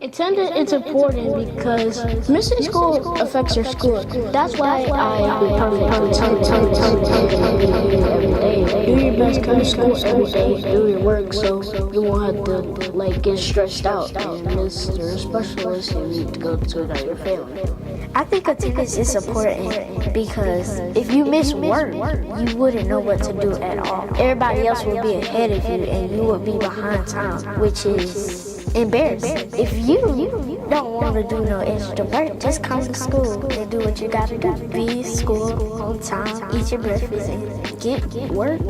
Attendance is important because missing school affects your school. That's why I be every day. Do your best, come to school every day, do your work so you won't have to get stressed out and miss your specialist and need to go to school without your family. I think attendance is important because if you miss work, you wouldn't know what to do at all. Everybody else will be ahead of you and you will be behind time, which is embarrassing. If you don't want to do no extra work, just come to school and do what you gotta do. Be at school on time, eat your breakfast, and get work.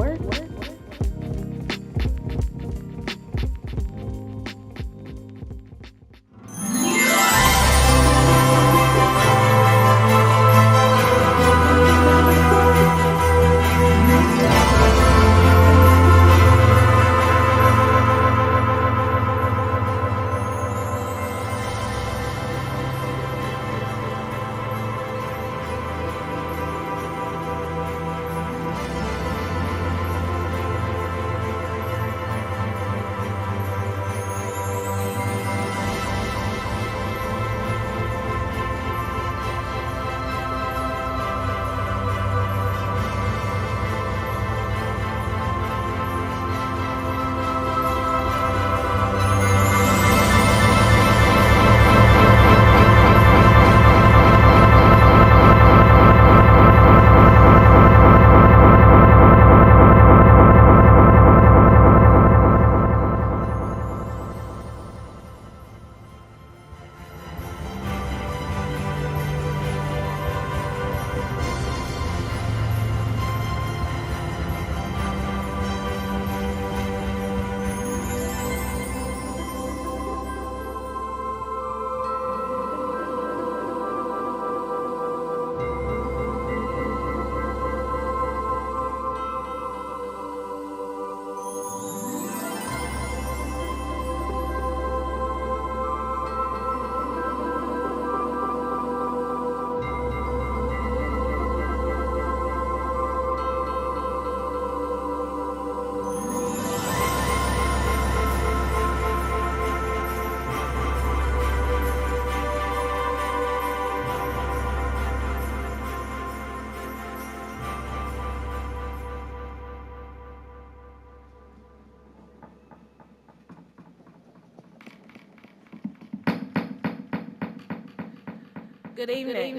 Good evening.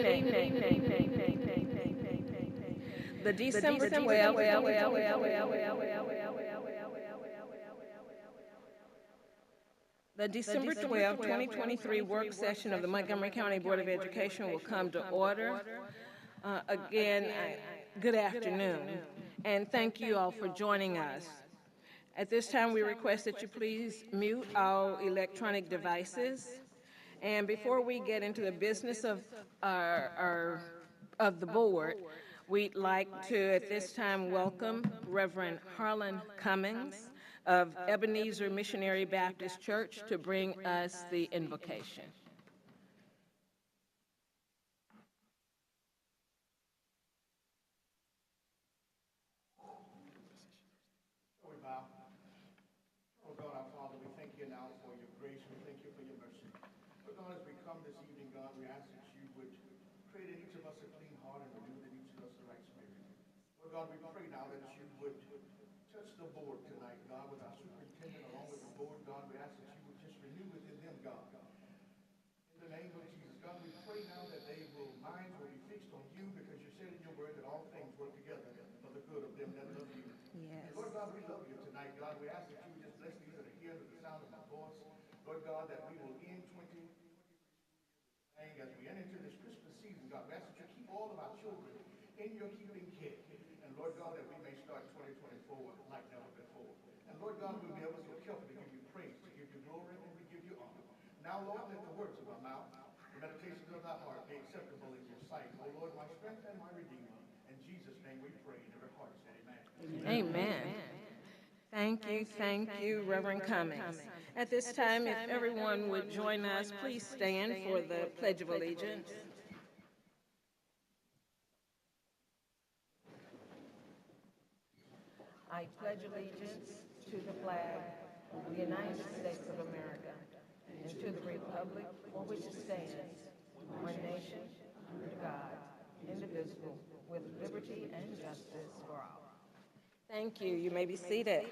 The December 12th, the December 12th, 2023 work session of the Montgomery County Board of Education will come to order. Good afternoon, and thank you all for joining us. At this time, we request that you please mute all electronic devices. And before we get into the business of the board, we'd like to, at this time, welcome Reverend Harlan Cummings of Ebenezer Missionary Baptist Church to bring us the invocation. God, we pray now that you would touch the board tonight, God, with our superintendent along with the board. God, we ask that you would just renew within them, God. In the name of Jesus, God, we pray now that minds will be fixed on you because you said in your word that all things work together for the good of them that love you. Yes. And Lord God, we love you tonight, God. We ask that you would just bless these that are here under the sound of my voice. Lord God, that we will end 2023 as we enter into this Christmas season, God. We ask that you keep all of our children in your keeping care. Lord God, that we may start 2024 like never before. And Lord God, we'll be ever so careful to give you praise, to give you glory, and to give you honor. Now, Lord, let the words of our mouth, the meditations of our heart be acceptable in your sight. O Lord, my strength and my redeemer. In Jesus' name we pray, and every heart say amen. Amen. Thank you, Reverend Cummings. At this time, if everyone would join us, please stand for the Pledge of Allegiance. I pledge allegiance to the flag of the United States of America and to the republic for which it stands, one nation, under God, indivisible, with liberty and justice for all. Thank you. You may be seated.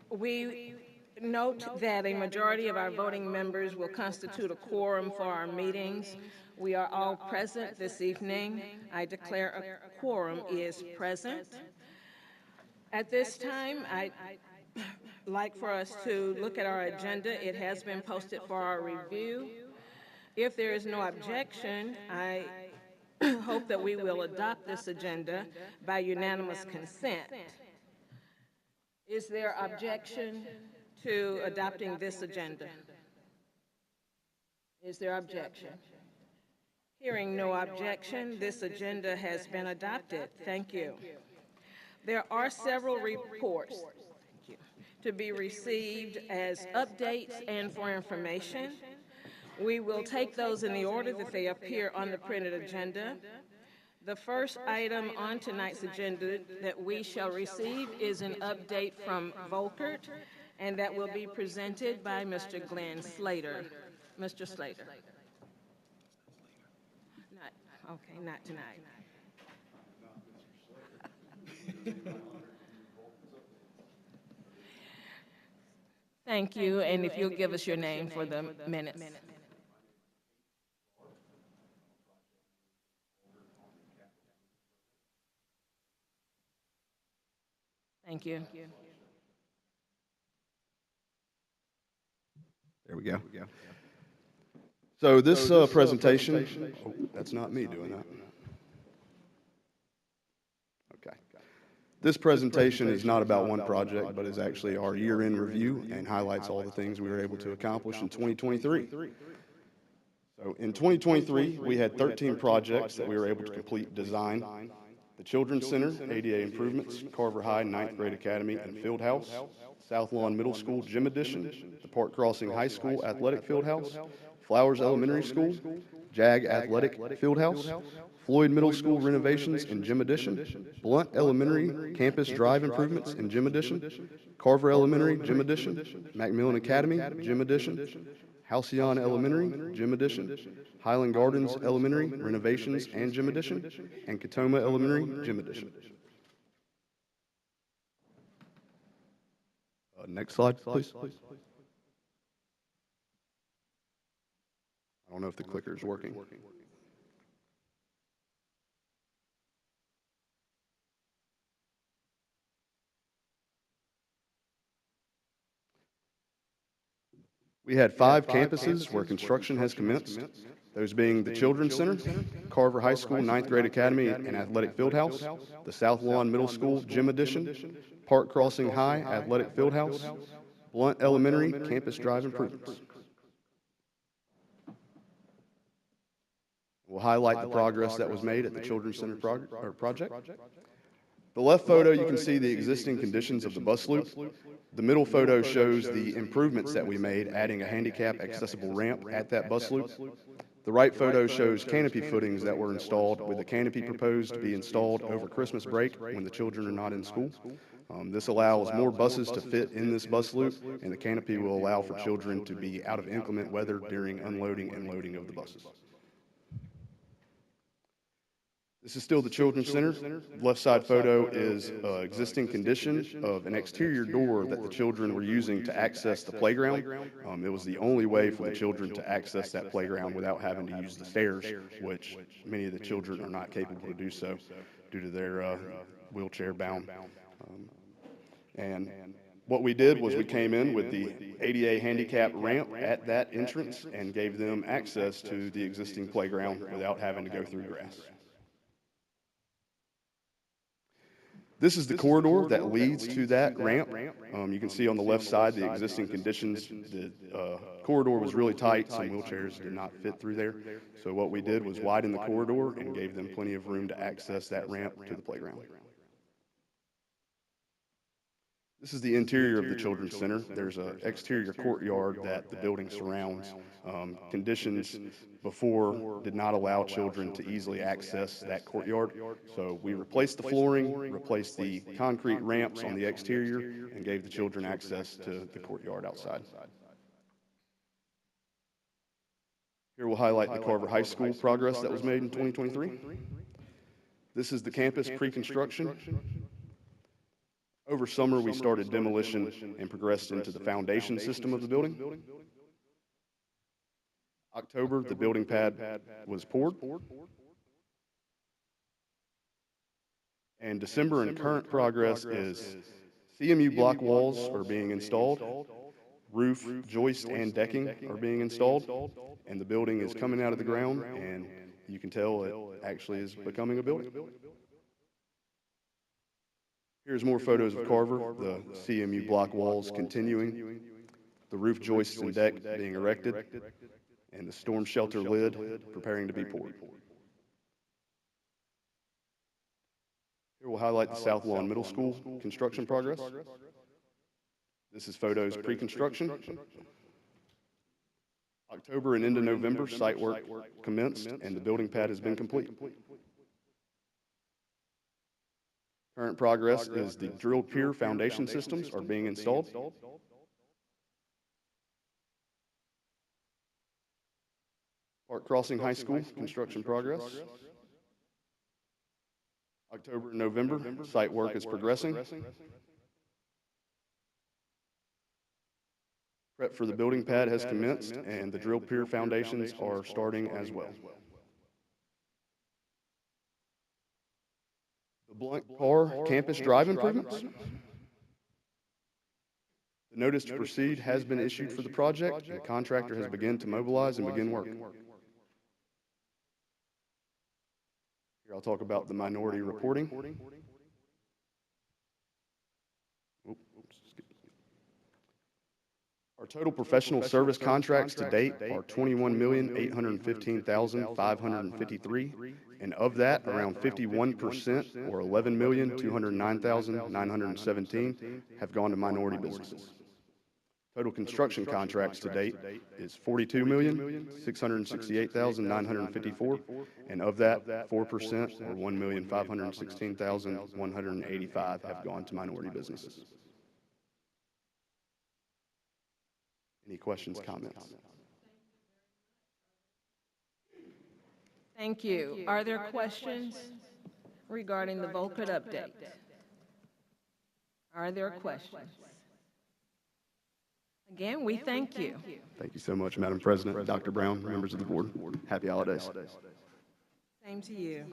We note that a majority of our voting members will constitute a quorum for our meetings. We are all present this evening. I declare a quorum is present. At this time, I'd like for us to look at our agenda. It has been posted for our review. If there is no objection, I hope that we will adopt this agenda by unanimous consent. Is there objection to adopting this agenda? Is there objection? Hearing no objection, this agenda has been adopted. Thank you. There are several reports to be received as updates and for information. We will take those in the order that they appear on the printed agenda. The first item on tonight's agenda that we shall receive is an update from Volkert, and that will be presented by Mr. Glenn Slater. Mr. Slater. Not tonight. Thank you, and if you'll give us your name for the minutes. Thank you. There we go. So this presentation, oh, that's not me doing that. Okay. This presentation is not about one project, but is actually our year-end review and highlights all the things we were able to accomplish in 2023. So in 2023, we had 13 projects that we were able to complete design. The Children's Center, ADA improvements, Carver High 9th Grade Academy and Field House, South Lawn Middle School Gym Addition, the Park Crossing High School Athletic Field House, Flowers Elementary School, JAG Athletic Field House, Floyd Middle School renovations and gym addition, Blunt Elementary Campus Drive improvements and gym addition, Carver Elementary gym addition, Macmillan Academy gym addition, Halcyon Elementary gym addition, Highland Gardens Elementary renovations and gym addition, and Katoma Elementary gym addition. Next slide, please. I don't know if the clicker is working. We had 5 campuses where construction has commenced, those being the Children's Center, Carver High School 9th Grade Academy and Athletic Field House, the South Lawn Middle School Gym Addition, Park Crossing High Athletic Field House, Blunt Elementary Campus Drive improvements. We'll highlight the progress that was made at the Children's Center project. The left photo, you can see the existing conditions of the bus loop. The middle photo shows the improvements that we made, adding a handicap accessible ramp at that bus loop. The right photo shows canopy footings that were installed, with the canopy proposed to be installed over Christmas break when the children are not in school. This allows more buses to fit in this bus loop, and the canopy will allow for children to be out of inclement weather during unloading and loading of the buses. This is still the Children's Center. The left side photo is existing condition of an exterior door that the children were using to access the playground. It was the only way for the children to access that playground without having to use the stairs, which many of the children are not capable to do so due to their wheelchair bound. And what we did was we came in with the ADA handicap ramp at that entrance and gave them access to the existing playground without having to go through grass. This is the corridor that leads to that ramp. You can see on the left side the existing conditions. The corridor was really tight. Some wheelchairs did not fit through there. So what we did was widen the corridor and gave them plenty of room to access that ramp to the playground. This is the interior of the Children's Center. There's an exterior courtyard that the building surrounds. Conditions before did not allow children to easily access that courtyard. So we replaced the flooring, replaced the concrete ramps on the exterior, and gave the children access to the courtyard outside. Here we'll highlight the Carver High School progress that was made in 2023. This is the campus pre-construction. Over summer, we started demolition and progressed into the foundation system of the building. October, the building pad was poured. And December, in current progress, is CMU block walls are being installed, roof, joist, and decking are being installed, and the building is coming out of the ground, and you can tell it actually is becoming a building. Here's more photos of Carver, the CMU block walls continuing, the roof joists and deck being erected, and the storm shelter lid preparing to be poured. Here we'll highlight the South Lawn Middle School construction progress. This is photos pre-construction. October and into November, site work commenced, and the building pad has been complete. Current progress is the drilled pier foundation systems are being installed. Park Crossing High School construction progress. October and November, site work is progressing. Prep for the building pad has commenced, and the drilled pier foundations are starting as well. The Blunt Parr campus drive improvements. The notice to proceed has been issued for the project, and the contractor has begun to mobilize and begin work. Here I'll talk about the minority reporting. Our total professional service contracts to date are $21,815,553, and of that, around 51%, or $11,209,917, have gone to minority businesses. Total construction contracts to date is $42,668,954, and of that, 4%, or $1,516,185, have gone to minority businesses. Any questions, comments? Thank you. Are there questions regarding the Volkert update? Are there questions? Again, we thank you. Thank you so much, Madam President, Dr. Brown, members of the board. Happy holidays. Same to you.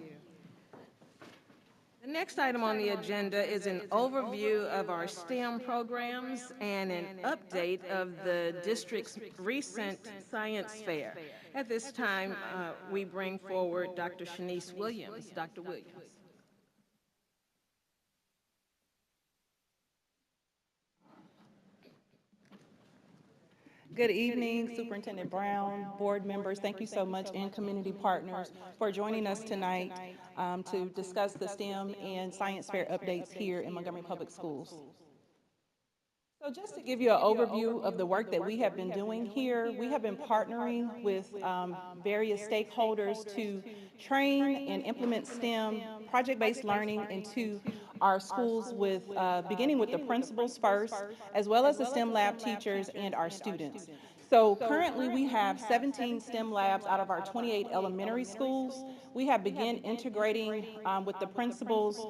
The next item on the agenda is an overview of our STEM programs and an update of the district's recent science fair. At this time, we bring forward Dr. Shanice Williams. Dr. Williams. Good evening, Superintendent Brown, board members. Thank you so much, and community partners, for joining us tonight to discuss the STEM and science fair updates here in Montgomery Public Schools. So just to give you an overview of the work that we have been doing here, we have been partnering with various stakeholders to train and implement STEM project-based learning into our schools, with beginning with the principals first, as well as the STEM lab teachers and our students. So currently we have 17 STEM labs out of our 28 elementary schools. We have begun integrating with the principals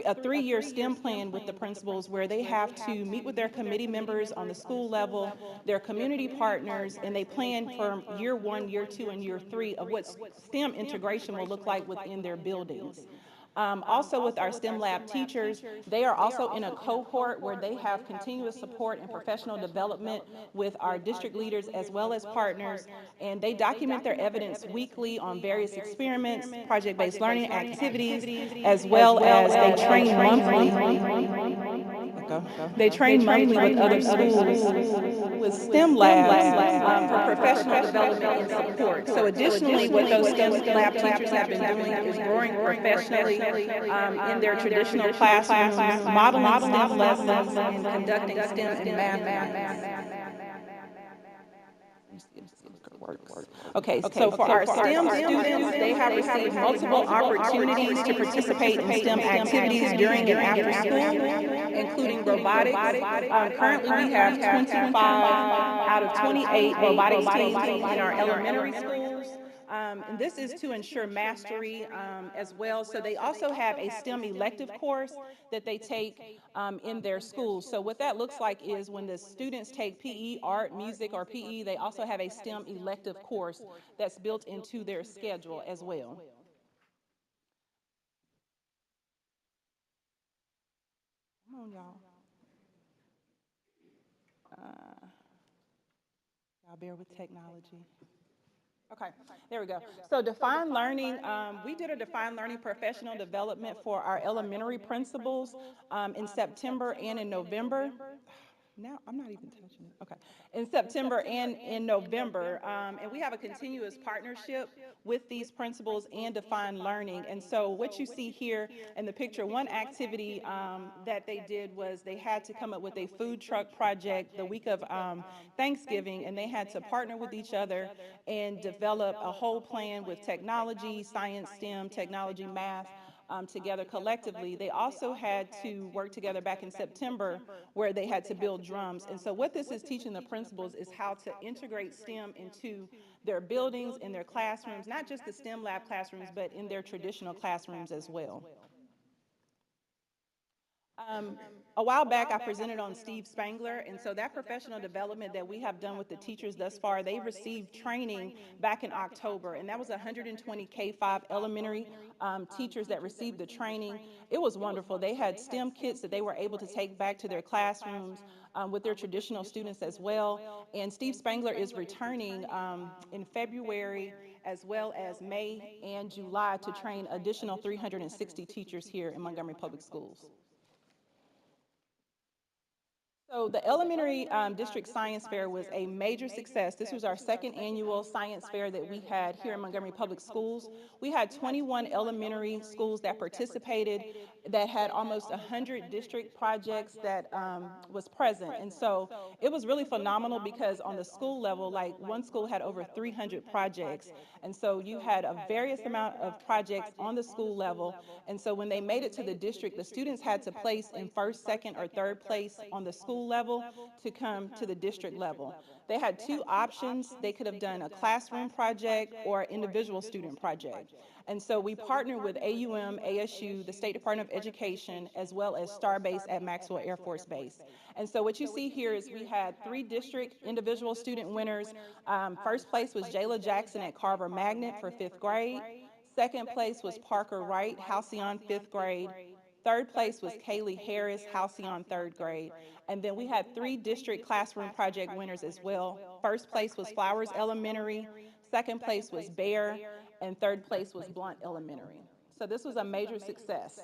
a three-year STEM plan with the principals, where they have to meet with their committee members on the school level, their community partners, and they plan for year 1, year 2, and year 3 of what STEM integration will look like within their buildings. Also with our STEM lab teachers, they are also in a cohort where they have continuous support and professional development with our district leaders as well as partners, and they document their evidence weekly on various experiments, project-based learning activities, as well as they train monthly go. They train monthly with other schools with STEM labs for professional development and support. So additionally, what those STEM lab teachers have been doing is growing professionally in their traditional classrooms, modeling STEM lessons, and conducting STEM and math nights. Okay, so for our STEM students, they have received multiple opportunities to participate in STEM activities during and after school, including robotics. Currently, we have 25 out of 28 robotics teams in our elementary schools. And this is to ensure mastery as well. So they also have a STEM elective course that they take in their schools. So what that looks like is when the students take PE, art, music, or PE, they also have a STEM elective course that's built into their schedule as well. Come on, y'all. Y'all bear with technology. Okay, there we go. So defined learning, we did a defined learning professional development for our elementary principals in September and in November. Now, I'm not even touching it. Okay. In September and in November. And we have a continuous partnership with these principals and defined learning. And so what you see here in the picture, one activity that they did was they had to come up with a food truck project the week of Thanksgiving, and they had to partner with each other and develop a whole plan with technology, science, STEM, technology, math, together collectively. They also had to work together back in September where they had to build drums. And so what this is teaching the principals is how to integrate STEM into their buildings, in their classrooms, not just the STEM lab classrooms, but in their traditional classrooms as well. A while back, I presented on Steve Spangler, and so that professional development that we have done with the teachers thus far, they received training back in October, and that was 120 K-5 elementary teachers that received the training. It was wonderful. They had STEM kits that they were able to take back to their classrooms with their traditional students as well, and Steve Spangler is returning in February as well as May and July to train additional 360 teachers here in Montgomery Public Schools. So the elementary district science fair was a major success. This was our second annual science fair that we had here in Montgomery Public Schools. We had 21 elementary schools that participated that had almost 100 district projects that was present. And so it was really phenomenal because on the school level, like one school had over 300 projects. And so you had a various amount of projects on the school level. And so when they made it to the district, the students had to place in first, second, or third place on the school level to come to the district level. They had two options. They could have done a classroom project or individual student project. And so we partnered with AUM, ASU, the State Department of Education, as well as Starbase at Maxwell Air Force Base. And so what you see here is we had 3 district individual student winners. First place was Jayla Jackson at Carver Magnet for 5th grade. Second place was Parker Wright, Halcyon 5th grade. Third place was Kaylee Harris, Halcyon 3rd grade. And then we had 3 district classroom project winners as well. First place was Flowers Elementary, second place was Bear, and third place was Blunt Elementary. So this was a major success.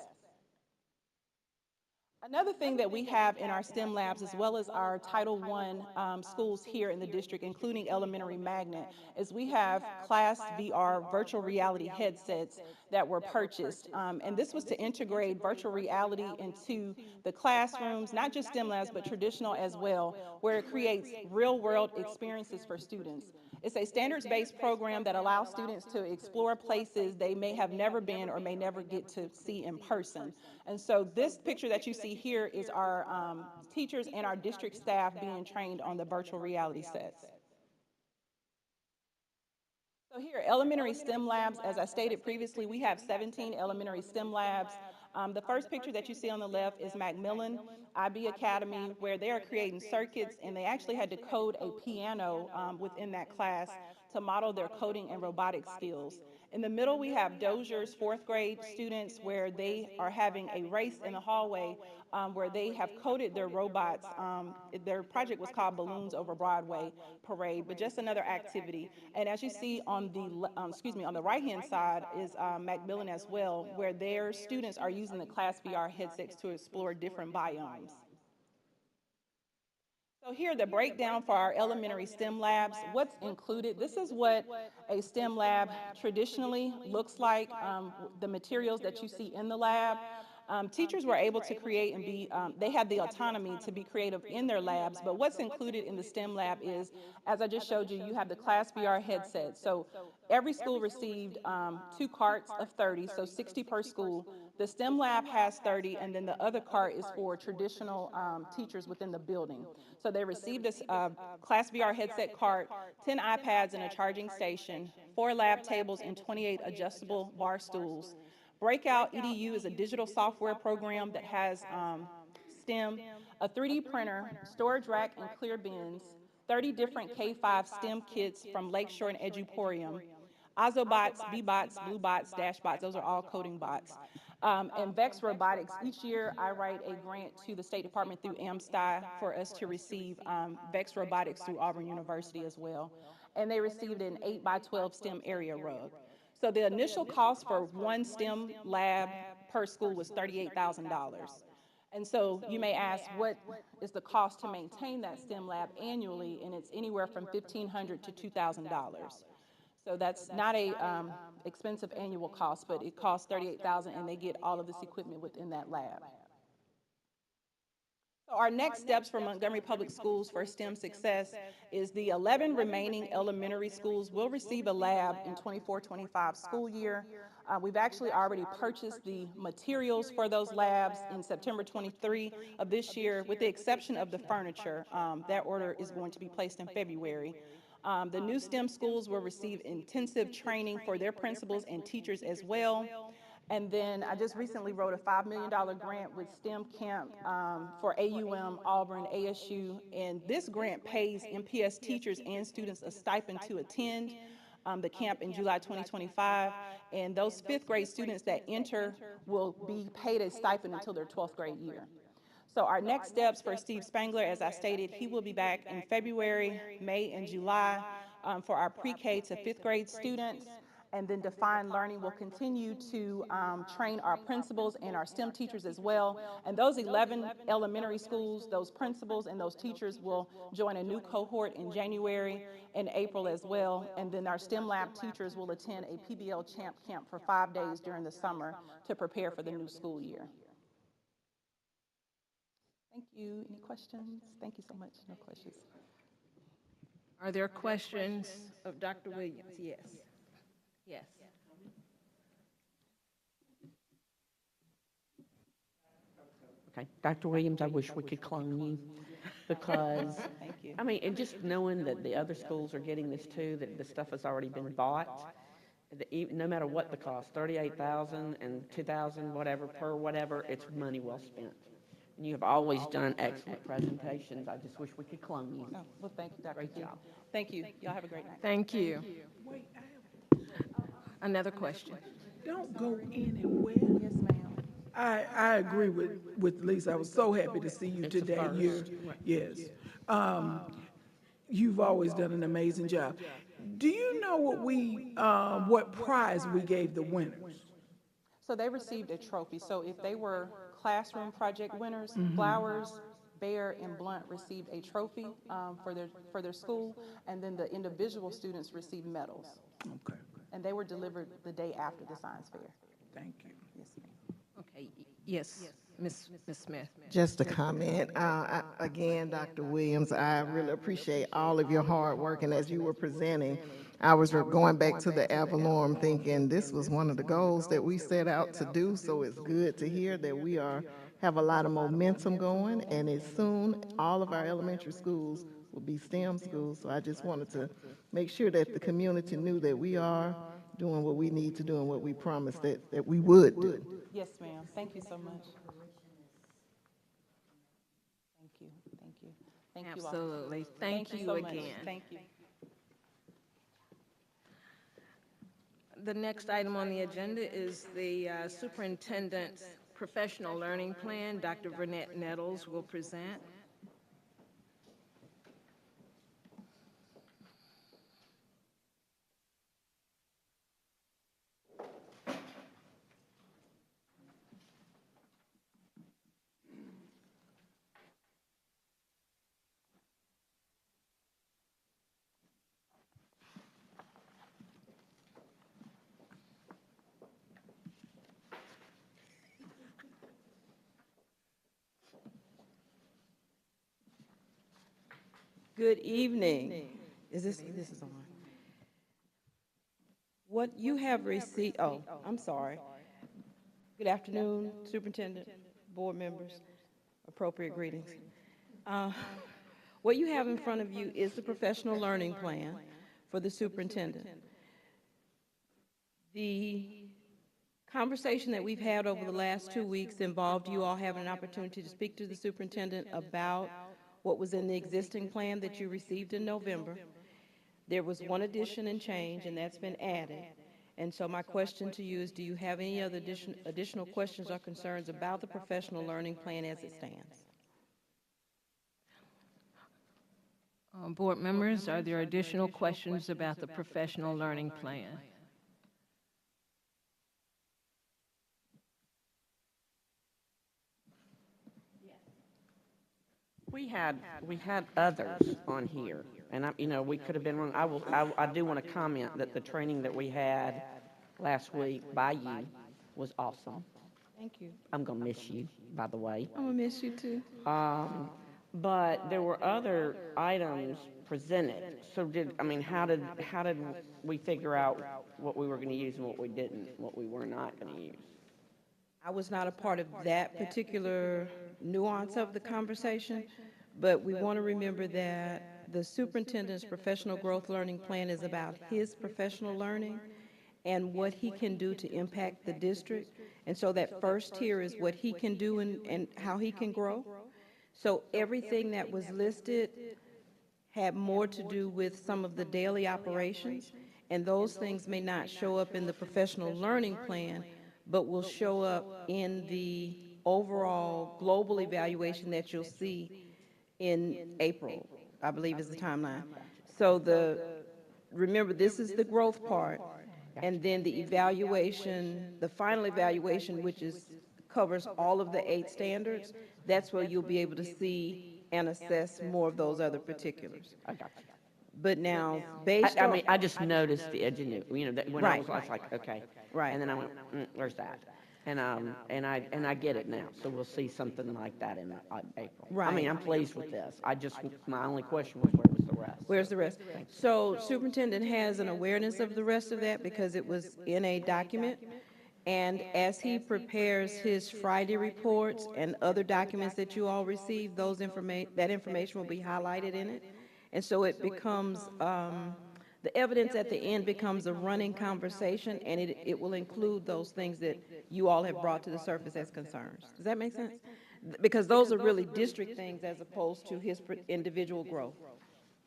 Another thing that we have in our STEM labs, as well as our Title I schools here in the district, including Elementary Magnet, is we have Class VR virtual reality headsets that were purchased. And this was to integrate virtual reality into the classrooms, not just STEM labs, but traditional as well, where it creates real-world experiences for students. It's a standards-based program that allows students to explore places they may have never been or may never get to see in person. And so this picture that you see here is our teachers and our district staff being trained on the virtual reality sets. So here, elementary STEM labs, as I stated previously, we have 17 elementary STEM labs. The first picture that you see on the left is Macmillan IB Academy, where they are creating circuits, and they actually had to code a piano within that class to model their coding and robotics skills. In the middle, we have Dozier's 4th grade students, where they are having a race in the hallway where they have coded their robots. Their project was called Balloons Over Broadway Parade, but just another activity. And as you see on the right-hand side is Macmillan as well, where their students are using the Class VR headsets to explore different biomes. So here, the breakdown for our elementary STEM labs, what's included, this is what a STEM lab traditionally looks like, the materials that you see in the lab. Teachers were able to create and be, they had the autonomy to be creative in their labs, but what's included in the STEM lab is, as I just showed you, you have the Class VR headset. So every school received 2 carts of 30, so 60 per school. The STEM lab has 30, and then the other cart is for traditional teachers within the building. So they received this Class VR headset cart, 10 iPads and a charging station, 4 lab tables, and 28 adjustable bar stools. Breakout EDU is a digital software program that has STEM, a 3D printer, storage rack and clear bins, 30 different K-5 STEM kits from Lakeshore and Eduporium, Ozobots, B-Bots, Blue Bots, Dash Bots, those are all coding bots. And Vex Robotics, each year I write a grant to the State Department through AMSTI for us to receive Vex Robotics through Auburn University as well. And they received an 8x12 STEM area rug. So the initial cost for one STEM lab per school was $38,000. And so you may ask, what is the cost to maintain that STEM lab annually? And it's anywhere from $1,500 to $2,000. So that's not a expensive annual cost, but it costs $38,000 and they get all of this equipment within that lab. So our next steps for Montgomery Public Schools for STEM success is the 11 remaining elementary schools will receive a lab in 24-25 school year. We've actually already purchased the materials for those labs in September 23 of this year, with the exception of the furniture. That order is going to be placed in February. The new STEM schools will receive intensive training for their principals and teachers as well. And then I just recently wrote a $5 million grant with STEM Camp for AUM, Auburn, ASU, and this grant pays MPS teachers and students a stipend to attend the camp in July 2025, and those 5th grade students that enter will be paid a stipend until their 12th grade year. So our next steps for Steve Spangler, as I stated, he will be back in February, May, and July for our pre-K to 5th grade students. And then Defined Learning will continue to train our principals and our STEM teachers as well. And those 11 elementary schools, those principals and those teachers will join a new cohort in January and April as well. And then our STEM lab teachers will attend a PBL Champ Camp for 5 days during the summer to prepare for the new school year. Thank you. Any questions? Thank you so much. No questions. Are there questions of Dr. Williams? Yes. Yes. Okay, Dr. Williams, I wish we could clone you because, Thank you. I mean, and just knowing that the other schools are getting this too, that the stuff has already been bought, no matter what the cost, 38,000 and 2,000, whatever, per whatever, it's money well spent. And you have always done excellent presentations. I just wish we could clone you. Oh, well, thank you, Dr. Great King. job. Thank you. Y'all have a great night. Thank you. Another question. Don't go anywhere. Yes, ma'am. I agree with Lisa. I was so happy to see you It's a today. first. Yes. You've always done an amazing job. Do you know what prize we gave the winners? So they received a trophy. So if they were classroom project winners, Flowers, Bear, and Blunt received a trophy for their school, and then the individual students received medals. Okay, And they were delivered the day after the science fair. thank you. Yes, ma'am. Okay, yes, Ms. Smith. Just a comment. Again, Dr. Williams, I really appreciate all of your hard work, and as you were presenting, I was going back to the Avalon thinking this was one of the goals that we set out to do, so it's good to hear that we have a lot of momentum going, and as soon, all of our elementary schools will be STEM schools, so I just wanted to make sure that the community knew that we are doing what we need to do and what we promised that we would do. Yes, ma'am. Thank you so much. Thank you. Thank you. Thank you all. Absolutely. Thank you so much. again. Thank you. The next item on the agenda is the Superintendent's Professional Learning Plan. Dr. Vernette Nettles will present. Good evening. This is on? What you have received, oh, I'm sorry. Good afternoon, Superintendent, board members, appropriate greetings. Uh, What you have in front of you is the professional learning plan for the superintendent. The conversation that we've had over the last 2 weeks involved you all having an opportunity to speak to the superintendent about what was in the existing plan that you received in November. There was one addition and change, and that's been added. And so my question to you is, do you have any other additional questions or concerns about the professional learning plan as it stands? Board members, are there additional questions about the professional learning plan? We had others on here, and we could have been wrong. I do want to comment that the training that we had last week by you was awesome. Thank you. I'm gonna miss you, by the way. I'm gonna miss you too. But there were other items presented. So how did we figure out what we were gonna use and what we didn't, what we were not gonna use? I was not a part of that particular nuance of the conversation, but we want to remember that the superintendent's professional growth learning plan is about his professional learning and what he can do to impact the district. And so that first tier is what he can do and how he can grow. So everything that was listed had more to do with some of the daily operations, and those things may not show up in the professional learning plan, but will show up in the overall global evaluation that you'll see in April, I believe is the timeline. So remember, this is the growth part, and then the evaluation, the final evaluation, which covers all of the 8 standards, that's where you'll be able to see and assess more of those other particulars. I got you. But now, based on... I just noticed the ingenuity, that when I was like, okay. Right. And then I went, where's that? And I get it now, so we'll see something like that in April. Right. I mean, I'm pleased with this. My only question was, where was the rest? Where's the rest? So superintendent has an awareness of the rest of that because it was in a document. And as he prepares his Friday reports and other documents that you all receive, that information will be highlighted in it. And so it becomes, the evidence at the end becomes a running conversation, and it will include those things that you all have brought to the surface as concerns. Does that make sense? Because those are really district things as opposed to his individual growth.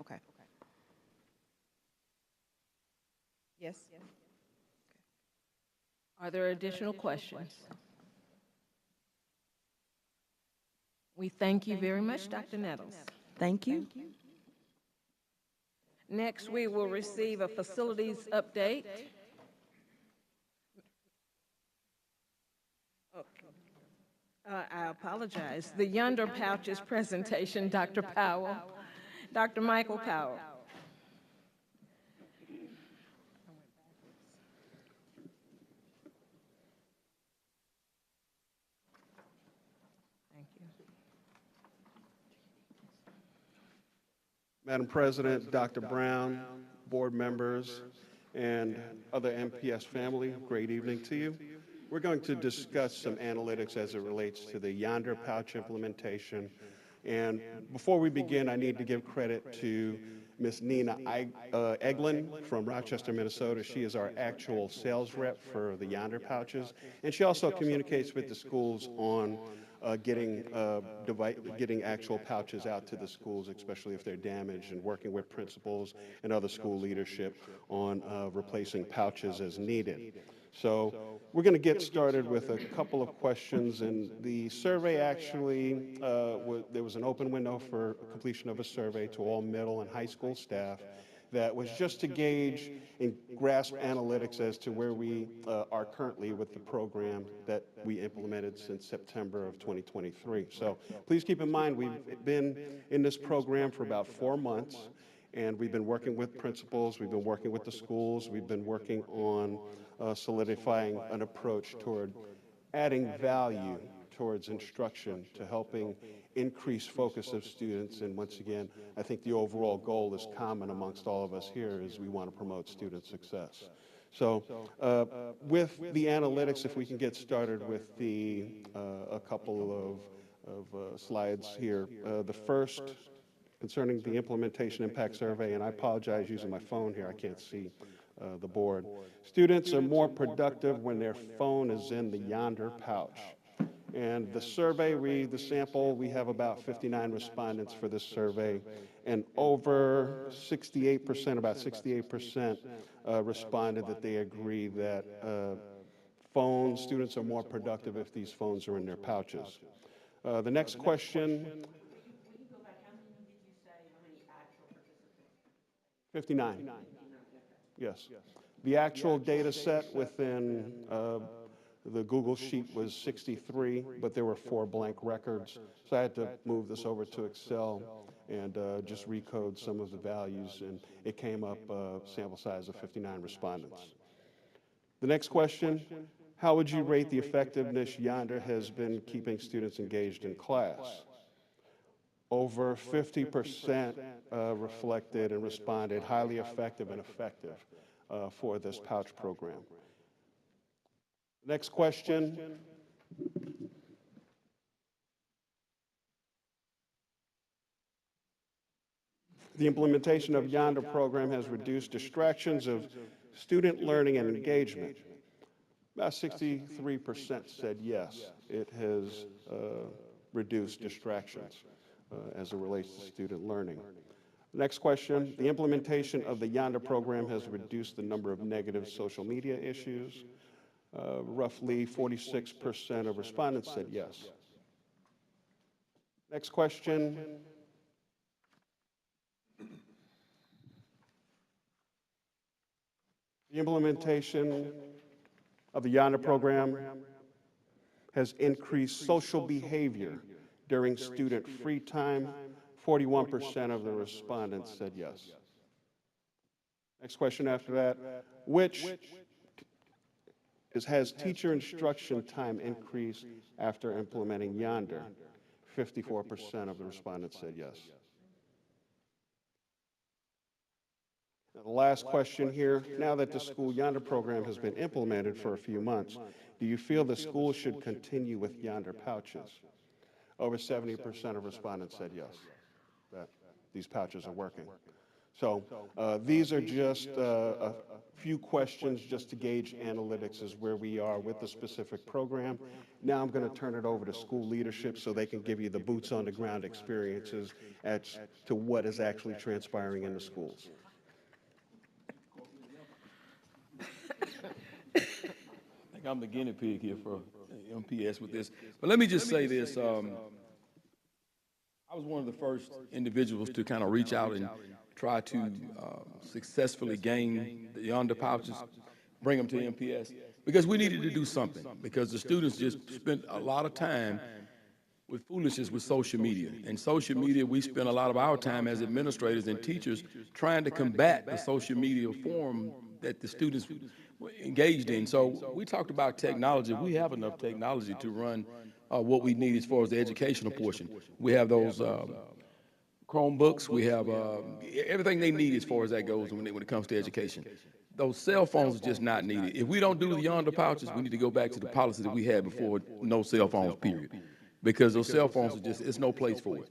Okay. Yes? Are there additional questions? We thank you very much, Dr. Nettles. Thank you. Next, we will receive a facilities update. I apologize. The Yonder pouches presentation, Dr. Powell. Dr. Michael Powell. Thank you. Madam President, Dr. Brown, board members, and other MPS family, great evening to you. We're going to discuss some analytics as it relates to the Yonder pouch implementation. And before we begin, I need to give credit to Ms. Nina Eglin from Rochester, Minnesota. She is our actual sales rep for the Yonder pouches. And she also communicates with the schools on getting actual pouches out to the schools, especially if they're damaged, and working with principals and other school leadership on replacing pouches as needed. So we're going to get started with a couple of questions, and the survey actually, there was an open window for completion of a survey to all middle and high school staff that was just to gauge and grasp analytics as to where we are currently with the program that we implemented since September of 2023. So please keep in mind, we've been in this program for about 4 months, and we've been working with principals, we've been working with the schools, we've been working on solidifying an approach toward adding value towards instruction, to helping increased focus of students. And once again, I think the overall goal is common amongst all of us here, is we want to promote student success. So with the analytics, if we can get started with the a couple of slides here. The first concerning the implementation impact survey, and I apologize using my phone here, I can't see the board. Students are more productive when their phone is in the Yonder pouch. And the survey, the sample, we have about 59 respondents for this survey, and over 68%, about 68% responded that they agree that students are more productive if these phones are in their pouches. The next question. 59. Yes. The actual data set within the Google Sheet was 63, but there were 4 blank records. So I had to move this over to Excel and just recode some of the values, and it came up sample size of 59 respondents. The next question, how would you rate the effectiveness Yonder has been keeping students engaged in class? Over 50% reflected and responded highly effective and effective for this pouch program. Next question. The implementation of Yonder program has reduced distractions of student learning and engagement. About 63% said yes, it has reduced distractions as it relates to student learning. Next question, the implementation of the Yonder program has reduced the number of negative social media issues. Roughly 46% of respondents said yes. Next question. The implementation of the Yonder program has increased social behavior during student free time. 41% of the respondents said yes. Next question after that, has teacher instruction time increased after implementing Yonder? 54% of the respondents said yes. Now, the last question here, now that the school Yonder program has been implemented for a few months, do you feel the school should continue with Yonder pouches? Over 70% of respondents said yes, that these pouches are working. So these are just a few questions just to gauge analytics as where we are with the specific program. Now I'm going to turn it over to school leadership so they can give you the boots on the ground experiences as to what is actually transpiring in the schools. I think I'm the guinea pig here for MPS with this. But let me just say this. I was one of the first individuals to kind of reach out and try to successfully gain the Yonder pouches, bring them to MPS, because we needed to do something, because the students just spent a lot of time with foolishness with social media. And social media, we spend a lot of our time as administrators and teachers trying to combat the social media form that the students were engaged in. So we talked about technology. We have enough technology to run what we need as far as the educational portion. We have those Chromebooks. We have everything they need as far as that goes when it comes to education. Those cell phones are just not needed. If we don't do the Yonder pouches, we need to go back to the policy that we had before, no cell phones, period. Because those cell phones are just, it's no place for it.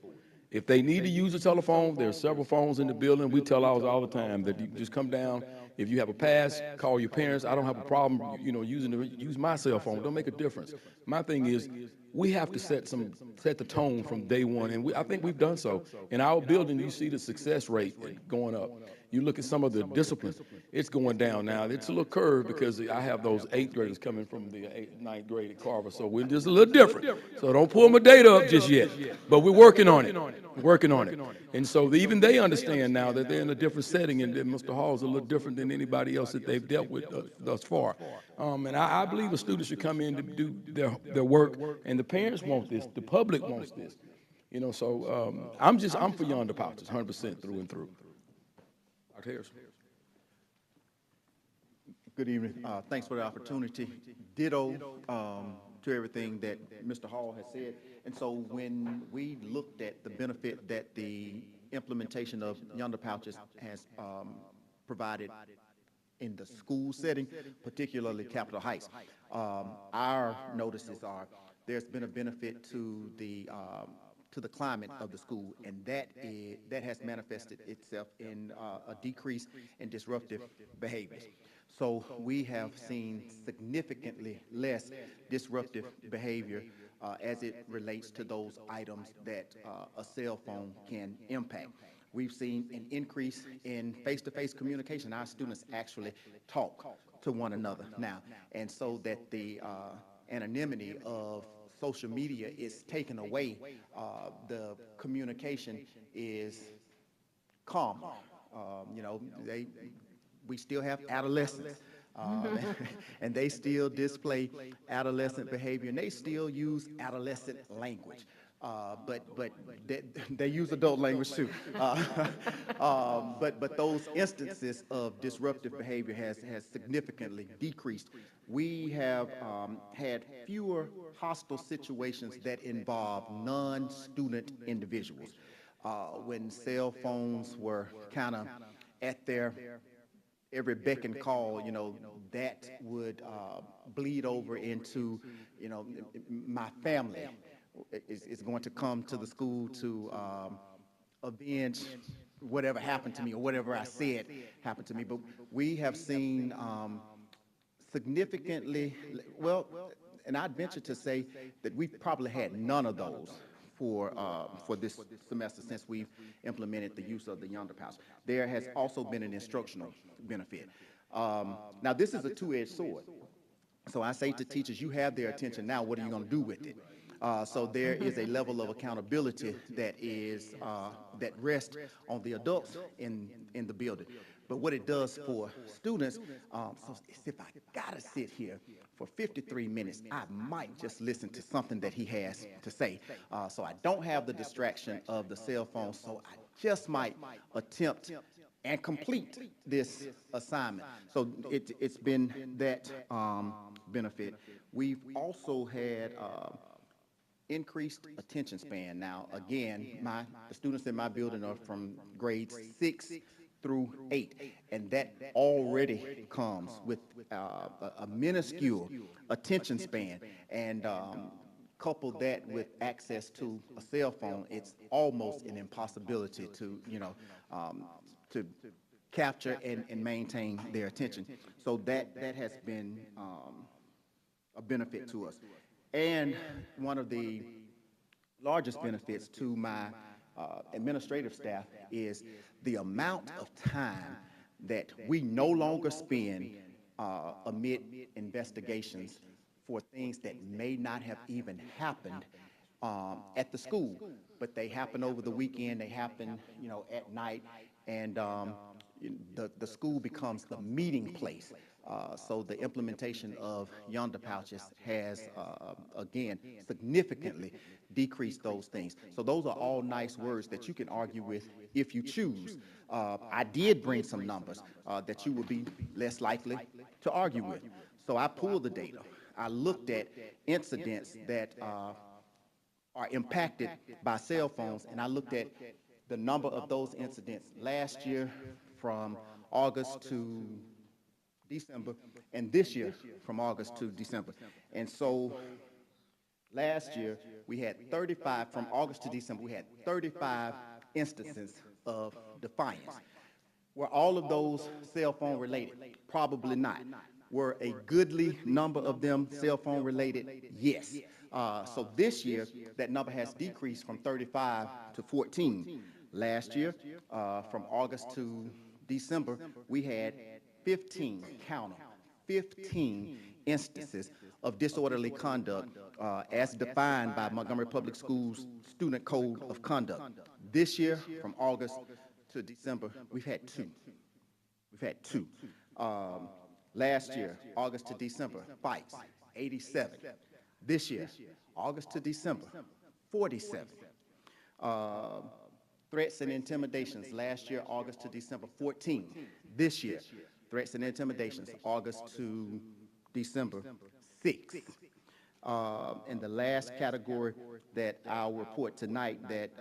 If they need to use a telephone, there are several phones in the building. We tell ours all the time that you just come down. If you have a pass, call your parents. I don't have a problem, use my cell phone. Don't make a difference. My thing is, we have to set the tone from day one, and I think we've done so. In our building, you see the success rate going up. You look at some of the disciplines, it's going down now. It's a little curve because I have those 8th graders coming from the 9th grade at Carver, so we're just a little different. So don't pull my data up just yet, but we're working on it. Working on it. And so even they understand now that they're in a different setting, and that Mr. Hall is a little different than anybody else that they've dealt with thus far. And I believe a student should come in to do their work, and the parents want this, the public wants this. So I'm for Yonder pouches, 100% through and through. Dr. Harris. Good evening. Thanks for the opportunity. Ditto to everything that Mr. Hall has said. And so when we looked at the benefit that the implementation of Yonder pouches has provided in the school setting, particularly Capitol Heights, our notices are there's been a benefit to the climate of the school, and that has manifested itself in a decrease in disruptive behaviors. So we have seen significantly less disruptive behavior as it relates to those items that a cell phone can impact. We've seen an increase in face-to-face communication. Our students actually talk to one another now, and so that the anonymity of social media is taken away, the communication is calm. You know, we still have adolescents, and they still display adolescent behavior, and they still use adolescent language. But they use adult language too. But those instances of disruptive behavior has significantly decreased. We have had fewer hostile situations that involve non-student individuals. When cell phones were kind of at their every beck and call, you know, that would bleed over into, you know, my family is going to come to the school to avenge whatever happened to me or whatever I said happened to me. But we have seen significantly, well, and I'd venture to say that we've probably had none of those for this semester since we've implemented the use of the Yonder pouch. There has also been an instructional benefit. Now, this is a two-edged sword. So I say to teachers, you have their attention now, what are you going to do with it? So there is a level of accountability that is that rests on the adults in the building. But what it does for students, so if I gotta sit here for 53 minutes, I might just listen to something that he has to say. So I don't have the distraction of the cell phone, so I just might attempt and complete this assignment. So it's been that benefit. We've also had increased attention span. Now, again, the students in my building are from grades 6 through 8, and that already comes with a minuscule attention span, and couple that with access to a cell phone, it's almost an impossibility to, you know, to capture and maintain their attention. So that has been a benefit to us. And one of the largest benefits to my administrative staff is the amount of time that we no longer spend amid investigations for things that may not have even happened at the school, but they happen over the weekend, they happen, you know, at night, and the school becomes the meeting place. So the implementation of Yonder pouches has, again, significantly decreased those things. So those are all nice words that you can argue with if you choose. I did bring some numbers that you would be less likely to argue with. So I pulled the data. I looked at incidents that are impacted by cell phones, and I looked at the number of those incidents last year from August to December, and this year from August to December. And so last year we had 35, from August to December, we had 35 instances of defiance. Were all of those cell phone related? Probably not. Were a goodly number of them cell phone related? Yes. So this year, that number has decreased from 35 to 14. Last year, from August to December, we had 15, count them, 15 instances of disorderly conduct as defined by Montgomery Public Schools Student Code of Conduct. This year, from August to December, we've had 2. We've had 2. Last year, August to December, fights, 87. This year, August to December, 47. Threats and intimidations, last year, August to December, 14. This year, threats and intimidations, August to December, 6. And the last category that I'll report tonight that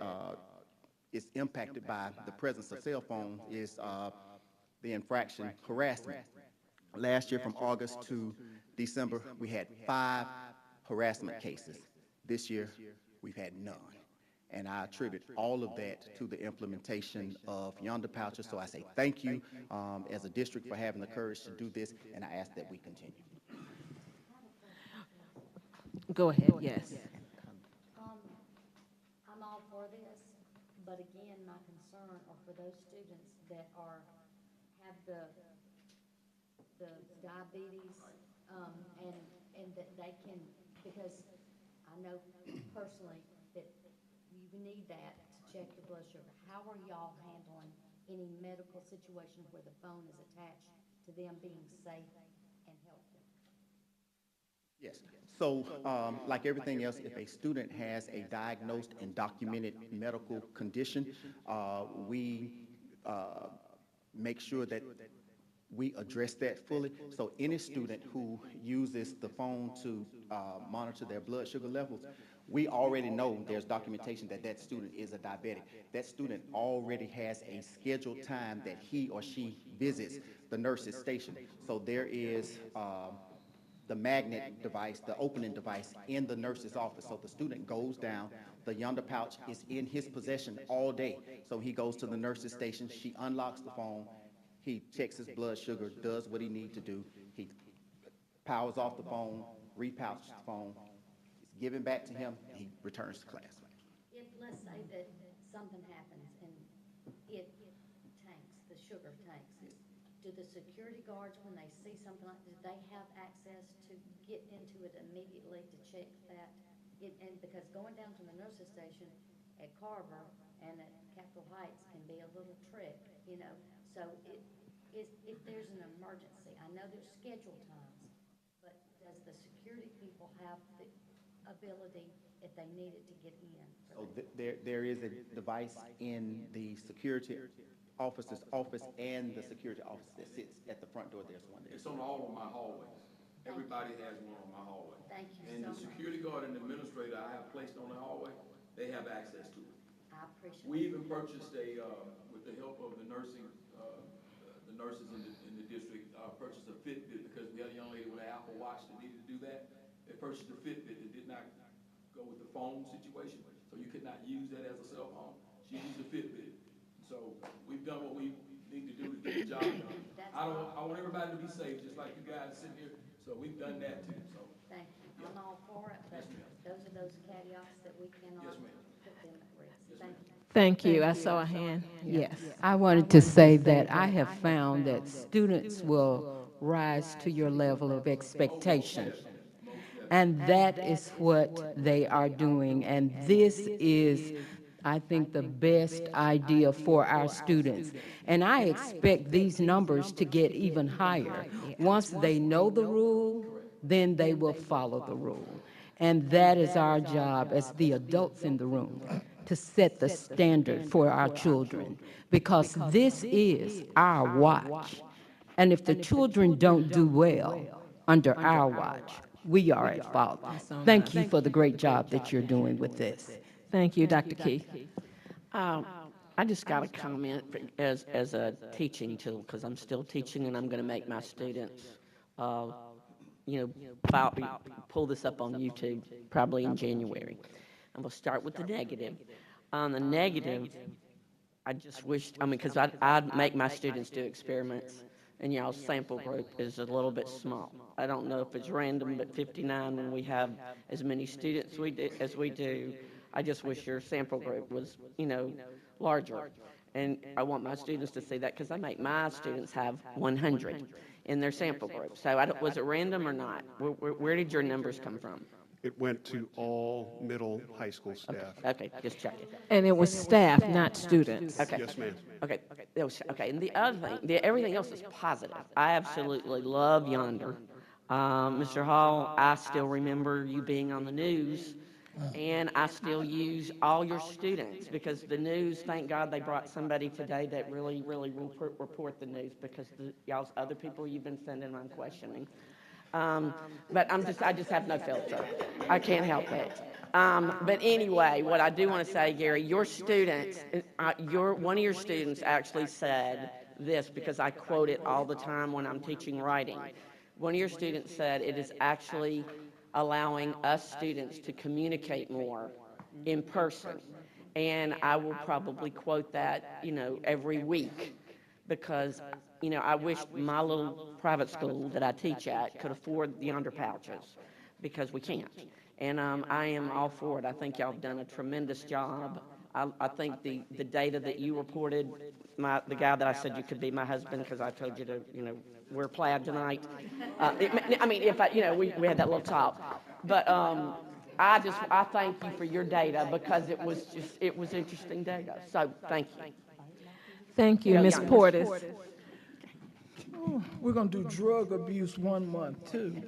is impacted by the presence of cell phones is the infraction harassment. Last year, from August to December, we had 5 harassment cases. This year, we've had none. And I attribute all of that to the implementation of Yonder pouches. So I say thank you as a district for having the courage to do this, and I ask that we continue. Go ahead, yes. I'm all for this, but again, my concern are for those students that have the diabetes, and that they can, because I know personally that you need that to check your blood sugar. How are y'all handling any medical situation where the phone is attached to them being safe and healthy? Yes. So, like everything else, if a student has a diagnosed and documented medical condition, we make sure that we address that fully. So any student who uses the phone to monitor their blood sugar levels, we already know there's documentation that that student is a diabetic. That student already has a scheduled time that he or she visits the nurse's station. So there is the magnet device, the opening device in the nurse's office. So the student goes down, the Yonder pouch is in his possession all day. So he goes to the nurse's station, she unlocks the phone, he checks his blood sugar, does what he needs to do. He powers off the phone, repouches the phone, it's given back to him, and he returns to class. If, let's say that something happens and it tanks, the sugar tanks, do the security guards, when they see something like, do they have access to get into it immediately to check that? And because going down to the nurse's station at Carver and at Capitol Heights can be a little trick, you know. So if there's an emergency, I know there's scheduled times, but does the security people have the ability if they needed to get in? So there is a device in the security officer's office and the security office that sits at the front door. There's one there. It's on all of my hallways. Everybody has one on my hallway. Thank you And so the much. security guard and the administrator I have placed on the hallway, they have access to it. I appreciate We it. even purchased with the help of the nurses in the district, purchased a Fitbit because we had a young lady with an Apple Watch that needed to do that. They purchased a Fitbit that did not go with the phone situation, so you could not use that as a cell phone. She used a Fitbit. So we've done what we need to do to get the job done. I want everybody to be safe, just like you guys sitting here, so we've done that too, so. Thank you. I'm all for it, but those are those caveats that we cannot Yes, ma'am. put them at risk. Thank you. Thank you. I saw a hand. Yes. I wanted to say that I have found that students will rise to your level of expectation. And that is what they are doing. And this is, I think, the best idea for our students. And I expect these numbers to get even higher. Once they know the rule, then they will follow the rule. And that is our job as the adults in the room, to set the standard for our children, because this is our watch. And if the children don't do well under our watch, we are at fault. Thank you for the great job that you're doing with this. Thank you, Dr. Keith. I just got a comment as a teaching tool, because I'm still teaching and I'm going to make my students, pull this up on YouTube probably in January. And we'll start with the negative. On the negative, I just wish, because I'd make my students do experiments, and y'all's sample group is a little bit small. I don't know if it's random, but 59 when we have as many students as we do, I just wish your sample group was, larger. And I want my students to see that, because I make my students have 100 in their sample group. So was it random or not? Where did your numbers come from? It went to all middle high school staff. Okay, just checking. And it was staff, not students. Okay. Yes, ma'am. Okay, okay. And the other thing, everything else is positive. I absolutely love Yonder. Mr. Hall, I still remember you being on the news, and I still use all your students, because the news, thank God they brought somebody today that really, really report the news, because y'all's other people you've been sending on questioning. But I just have no filter. I can't help it. But anyway, what I do want to say, Gary, your students, one of your students actually said this, because I quote it all the time when I'm teaching writing. One of your students said it is actually allowing us students to communicate more in person. And I will probably quote that, every week, because, I wish my little private school that I teach at could afford the Yonder pouches, because we can't. And I am all for it. I think y'all have done a tremendous job. I think the data that you reported, the guy that I said you could be my husband because I told you to, wear plaid tonight. We had that little talk. But I thank you for your data, because it was interesting data. So thank you. Thank you, Ms. Portis. We're going to do drug abuse 1 month too,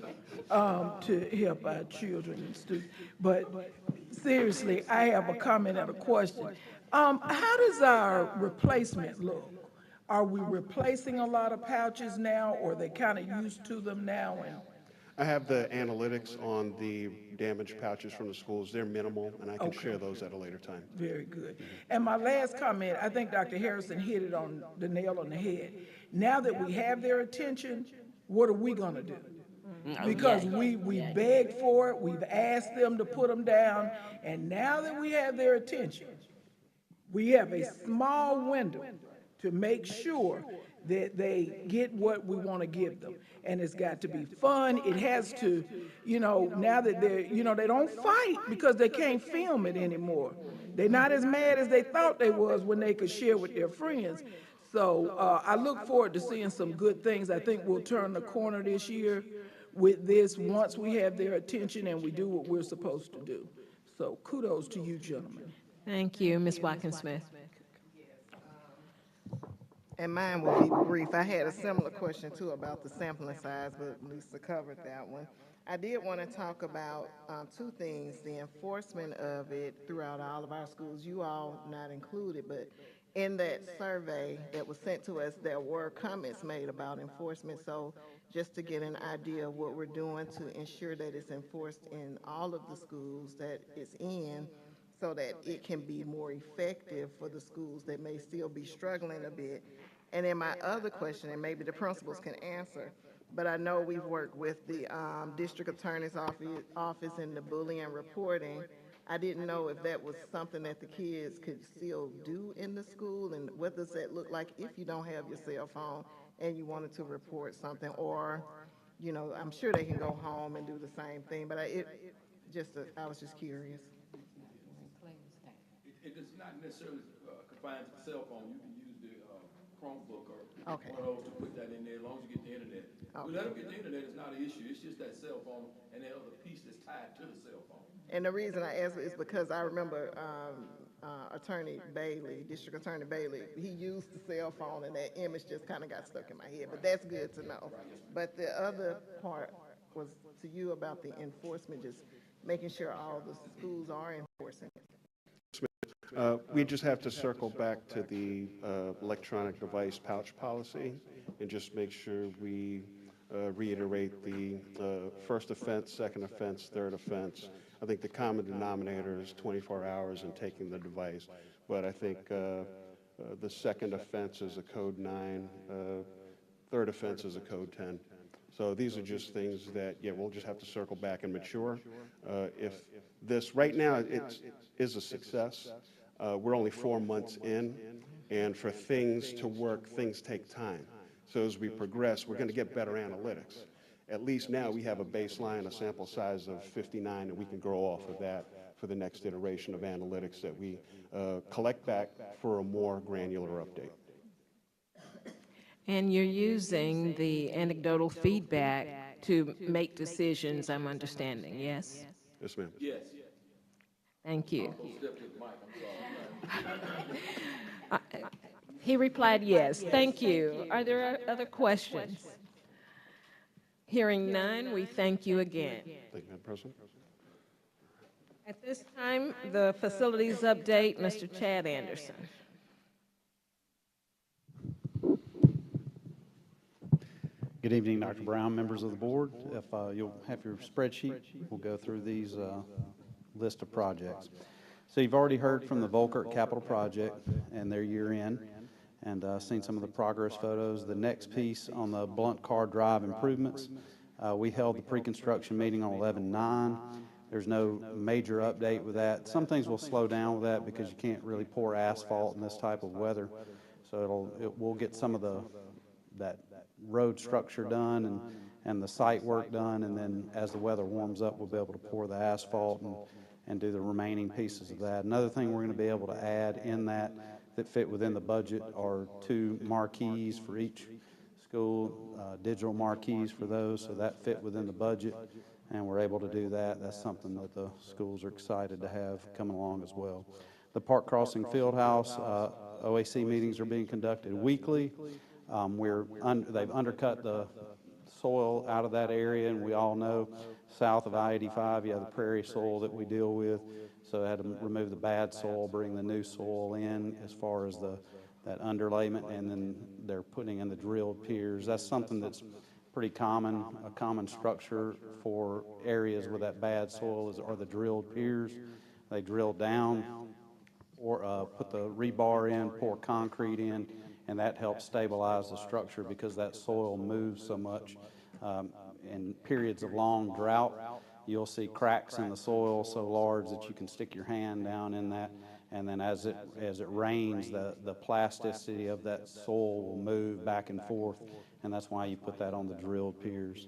to help our children and students. But seriously, I have a comment and a question. How does our replacement look? Are we replacing a lot of pouches now, or are they kind of used to them now? And I have the analytics on the damaged pouches from the schools. They're minimal, and I can share those at a later time. very good. And my last comment, I think Dr. Harrison hit it on the nail on the head. Now that we have their attention, what are we going to do? Because we begged for it, we've asked them to put them down, and now that we have their attention, we have a small window to make sure that they get what we want to give them. And it's got to be fun. It has to, now that they're, they don't fight because they can't film it anymore. They're not as mad as they thought they was when they could share with their friends. So I look forward to seeing some good things. I think we'll turn the corner this year with this once we have their attention and we do what we're supposed to do. So kudos to you, gentlemen. Thank you, Ms. Watkins-Smith. And mine will be brief. I had a similar question too about the sampling size, but Lisa covered that one. I did want to talk about 2 things: the enforcement of it throughout all of our schools, you all not included, but in that survey that was sent to us, there were comments made about enforcement. So just to get an idea of what we're doing to ensure that it's enforced in all of the schools that it's in, so that it can be more effective for the schools that may still be struggling a bit. And then my other question, and maybe the principals can answer, but I know we've worked with the district attorney's office in the bullying reporting. I didn't know if that was something that the kids could still do in the school, and what does that look like if you don't have your cell phone and you wanted to report something, or, I'm sure they can go home and do the same thing, but I was just curious. It is not necessarily confined to the cell phone. You can use the Chromebook or one of those to put that in there, as long as you get the internet. We let them get the internet, it's not an issue. It's just that cell phone and that other piece that's tied to the cell phone. And the reason I asked is because I remember Attorney Bailey, District Attorney Bailey, he used the cell phone, and that image just kind of got stuck in my head, but that's good to know. But the other part was to you about the enforcement, just making sure all the schools are enforcing it. We just have to circle back to the electronic device pouch policy and just make sure we reiterate the first offense, second offense, third offense. I think the common denominator is 24 hours in taking the device, but I think the second offense is a code 9, third offense is a code 10. So these are just things that, we'll just have to circle back and mature. If this, right now, it is a success. We're only 4 months in, and for things to work, things take time. So as we progress, we're going to get better analytics. At least now we have a baseline, a sample size of 59, and we can grow off of that for the next iteration of analytics that we collect back for a more granular update. And you're using the anecdotal feedback to make decisions, I'm understanding, yes? Yes, ma'am. Yes. Thank you. Step with Mike, I'm sorry. He replied yes. Thank you. Are there other questions? Hearing none, we thank you again. Thank you, Madam President. At this time, the facilities update, Mr. Chad Anderson. Good evening, Dr. Brown, members of the board. If you'll have your spreadsheet, we'll go through these list of projects. So you've already heard from the Volkert Capital Project and their year end, and seen some of the progress photos. The next piece on the Blunt Car Drive improvements, we held the pre-construction meeting on 11/9. There's no major update with that. Some things will slow down with that because you can't really pour asphalt in this type of weather. So we'll get some of that road structure done and the site work done, and then as the weather warms up, we'll be able to pour the asphalt and do the remaining pieces of that. Another thing we're going to be able to add in that fit within the budget are 2 marquees for each school, digital marquees for those, so that fit within the budget, and we're able to do that. That's something that the schools are excited to have coming along as well. The Park Crossing Fieldhouse, OAC meetings are being conducted weekly. They've undercut the soil out of that area, and we all know south of I-85 you have the prairie soil that we deal with, so I had to remove the bad soil, bring the new soil in as far as that underlayment, and then they're putting in the drilled piers. That's something that's pretty common, a common structure for areas with that bad soil are the drilled piers. They drill down or put the rebar in, pour concrete in, and that helps stabilize the structure because that soil moves so much. In periods of long drought, you'll see cracks in the soil so large that you can stick your hand down in that, and then as it rains, the plasticity of that soil will move back and forth, and that's why you put that on the drilled piers.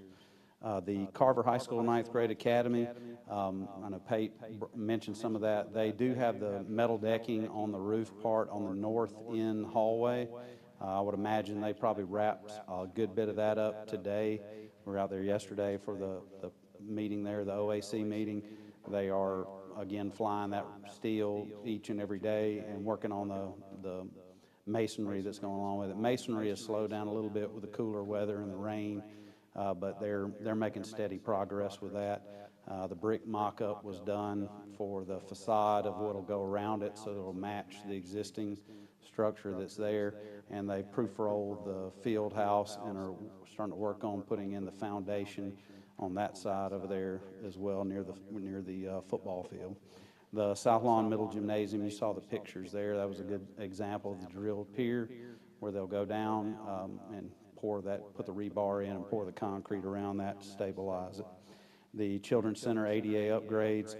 The Carver High School 9th grade academy, I know Pate mentioned some of that. They do have the metal decking on the roof part on the north end hallway. I would imagine they probably wrapped a good bit of that up today. We were out there yesterday for the meeting there, the OAC meeting. They are, again, flying that steel each and every day and working on the masonry that's going along with it. Masonry has slowed down a little bit with the cooler weather and the rain, but they're making steady progress with that. The brick mock-up was done for the facade of what will go around it, so it'll match the existing structure that's there, and they proof-rolled the field house and are starting to work on putting in the foundation on that side over there as well, near the football field. The South Lawn Middle Gymnasium, you saw the pictures there. That was a good example of the drilled pier where they'll go down and put the rebar in and pour the concrete around that to stabilize it. The Children's Center ADA upgrades,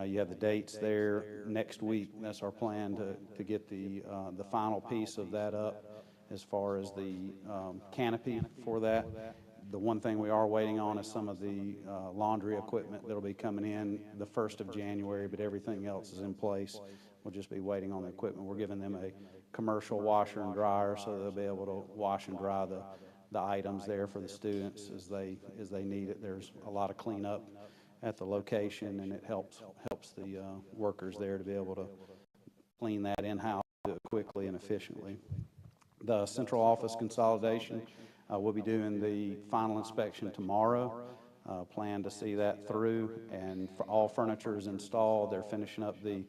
you have the dates there next week. That's our plan to get the final piece of that up as far as the canopy for that. The one thing we are waiting on is some of the laundry equipment that'll be coming in the 1st of January, but everything else is in place. We'll just be waiting on the equipment. We're giving them a commercial washer and dryer so they'll be able to wash and dry the items there for the students as they need it. There's a lot of cleanup at the location, and it helps the workers there to be able to clean that in-house, do it quickly and efficiently. The central office consolidation, we'll be doing the final inspection tomorrow. Plan to see that through, and for all furniture is installed. They're finishing up the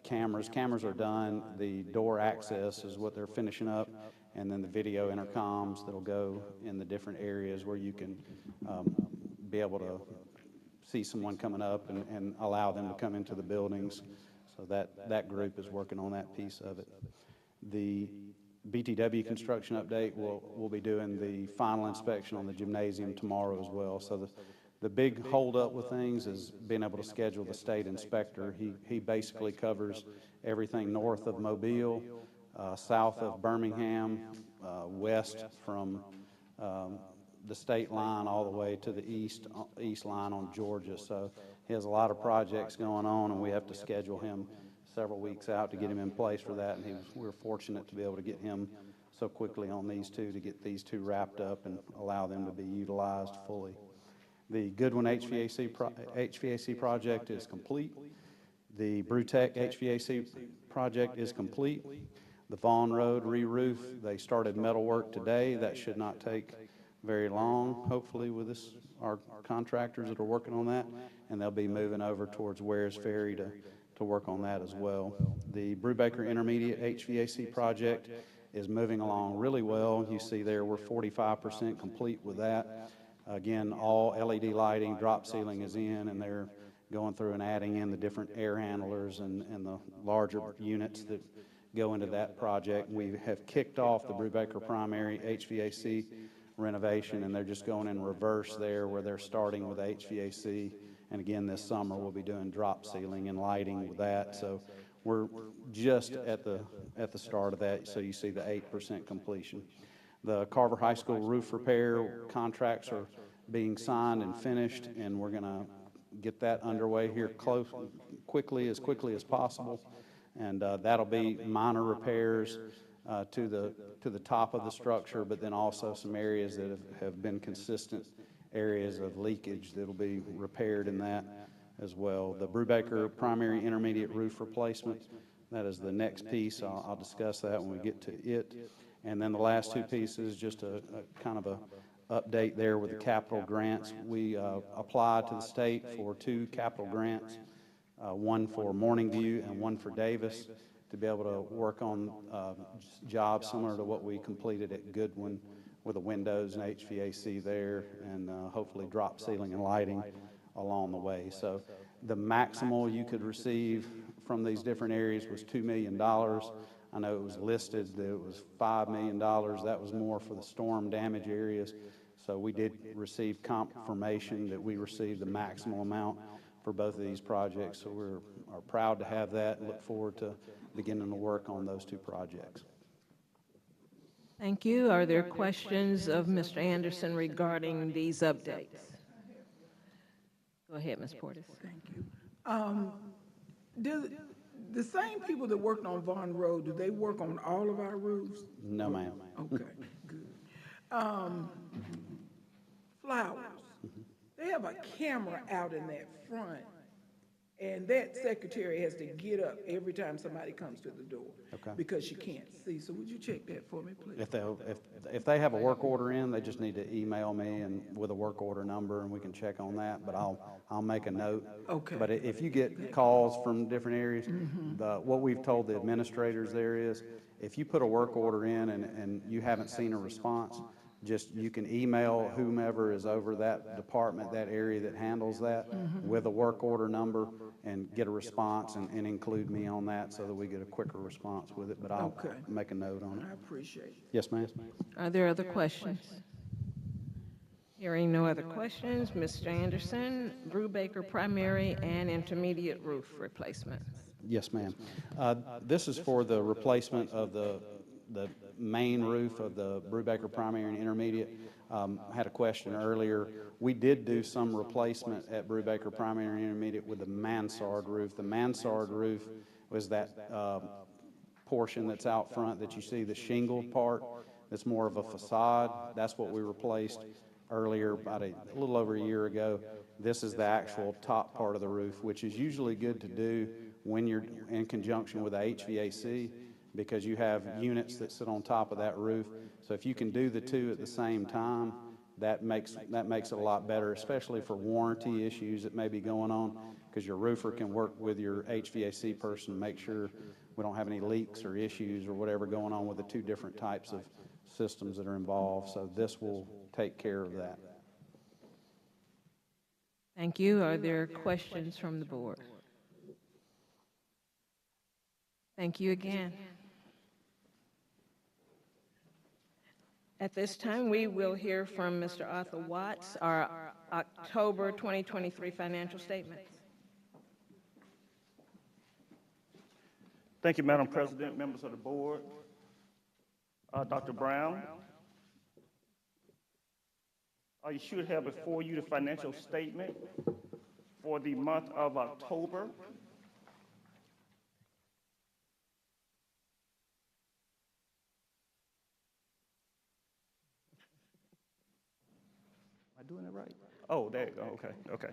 cameras. Cameras are done. The door access is what they're finishing up, and then the video intercoms that'll go in the different areas where you can be able to see someone coming up and allow them to come into the buildings. So that group is working on that piece of it. The BTW construction update, we'll be doing the final inspection on the gymnasium tomorrow as well. So the big holdup with things is being able to schedule the state inspector. He basically covers everything north of Mobile, south of Birmingham, west from the state line all the way to the east line on Georgia. So he has a lot of projects going on, and we have to schedule him several weeks out to get him in place for that, and we're fortunate to be able to get him so quickly on these two, to get these two wrapped up and allow them to be utilized fully. The Goodwin HVAC project is complete. The Brewtech HVAC project is complete. The Vaughn Road re-roof, they started metal work today. That should not take very long, hopefully, with our contractors that are working on that, and they'll be moving over towards Wares Ferry to work on that as well. The Brubaker Intermediate HVAC project is moving along really well. You see there we're 45% complete with that. Again, all LED lighting, drop ceiling is in, and they're going through and adding in the different air handlers and the larger units that go into that project. We have kicked off the Brubaker primary HVAC renovation, and they're just going in reverse there where they're starting with HVAC. And again, this summer we'll be doing drop ceiling and lighting with that. So we're just at the start of that. So you see the 8% completion. The Carver High School roof repair contracts are being signed and finished, and we're going to get that underway here quickly as possible. And that'll be minor repairs to the top of the structure, but then also some areas that have been consistent areas of leakage that'll be repaired in that as well. The Brubaker primary intermediate roof replacement, that is the next piece. I'll discuss that when we get to it. And then the last two pieces, just a kind of a update there with the capital grants. We applied to the state for 2 capital grants, one for Morning View and one for Davis, to be able to work on jobs similar to what we completed at Goodwin with the windows and HVAC there, and hopefully drop ceiling and lighting along the way. So the maximal you could receive from these different areas was $2 million. I know it was listed that it was $5 million. That was more for the storm damage areas. So we did receive confirmation that we received the maximal amount for both of these projects. So we're proud to have that and look forward to beginning to work on those 2 projects. Thank you. Are there questions of Mr. Anderson regarding these updates? Go ahead, Ms. Portis. Thank you. Do the same people that worked on Vaughn Road, do they work on all of our roofs? No, ma'am. Okay, good. Flowers. They have a camera out in that front, and that secretary has to get up every time somebody comes to the door because she can't see. So would you check that for me, please? If they have a work order in, they just need to email me and with a work order number, and we can check on that. But I'll make a note. Okay. But if you get calls from different areas, what we've told the administrators there is, if you put a work order in and you haven't seen a response, just you can email whomever is over that department, that area that handles that, with a work order number, and get a response and include me on that so that we get a quicker response with it. But I'll make a note on it. I appreciate it. Yes, ma'am. Are there other questions? Hearing no other questions, Mr. Anderson, Brubaker primary and intermediate roof replacement. Yes, ma'am. This is for the replacement of the main roof of the Brubaker primary and intermediate. Had a question earlier. We did do some replacement at Brubaker primary and intermediate with the mansard roof. The mansard roof was that portion that's out front that you see, the shingle part. That's more of a facade. That's what we replaced earlier, about a little over a year ago. This is the actual top part of the roof, which is usually good to do when you're in conjunction with the HVAC, because you have units that sit on top of that roof. So if you can do the 2 at the same time, that makes it a lot better, especially for warranty issues that may be going on, because your roofer can work with your HVAC person to make sure we don't have any leaks or issues or whatever going on with the 2 different types of systems that are involved. So this will take care of that. Thank you. Are there questions from the board? Thank you again. At this time, we will hear from Mr. Arthur Watts, our October 2023 financial statements. Thank you, Madam President, members of the board. Dr. Brown, you should have before you the financial statement for the month of October. Am I doing it right? Oh, there you go. Okay, okay.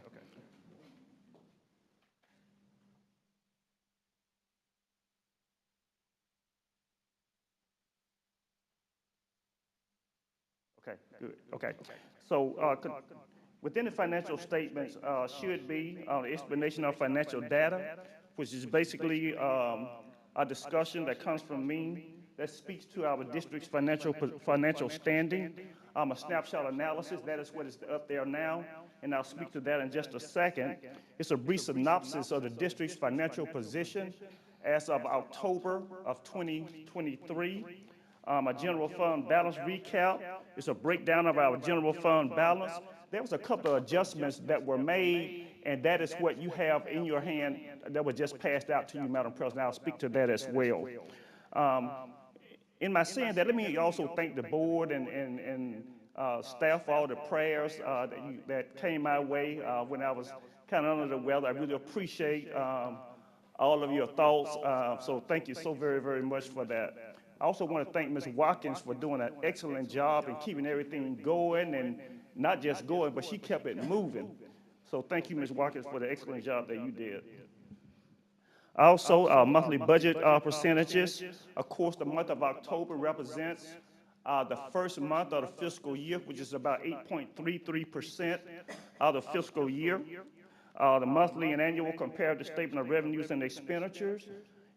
Okay, good. Okay. So within the financial statements should be an explanation of financial data, which is basically a discussion that comes from me that speaks to our district's financial standing. A snapshot analysis, that is what is up there now, and I'll speak to that in just a second. It's a brief synopsis of the district's financial position as of October of 2023. A general fund balance recap. It's a breakdown of our general fund balance. There was a couple of adjustments that were made, and that is what you have in your hand that was just passed out to you, Madam President. I'll speak to that as well. In my saying that, let me also thank the board and staff for all the prayers that came my way when I was kind of under the weather. I really appreciate all of your thoughts. So thank you so very, very much for that. I also want to thank Ms. Watkins for doing an excellent job and keeping everything going, and not just going, but she kept it moving. So thank you, Ms. Watkins, for the excellent job that you did. Also, monthly budget percentages. Of course, the month of October represents the first month of the fiscal year, which is about 8.33% of the fiscal year. The monthly and annual comparative statement of revenues and expenditures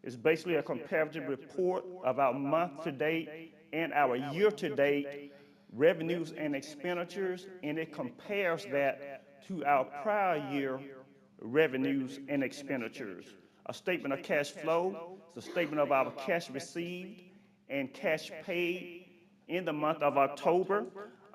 is basically a comparative report of our month-to-date and our year-to-date revenues and expenditures, and it compares that to our prior year revenues and expenditures. A statement of cash flow is a statement of our cash received and cash paid in the month of October.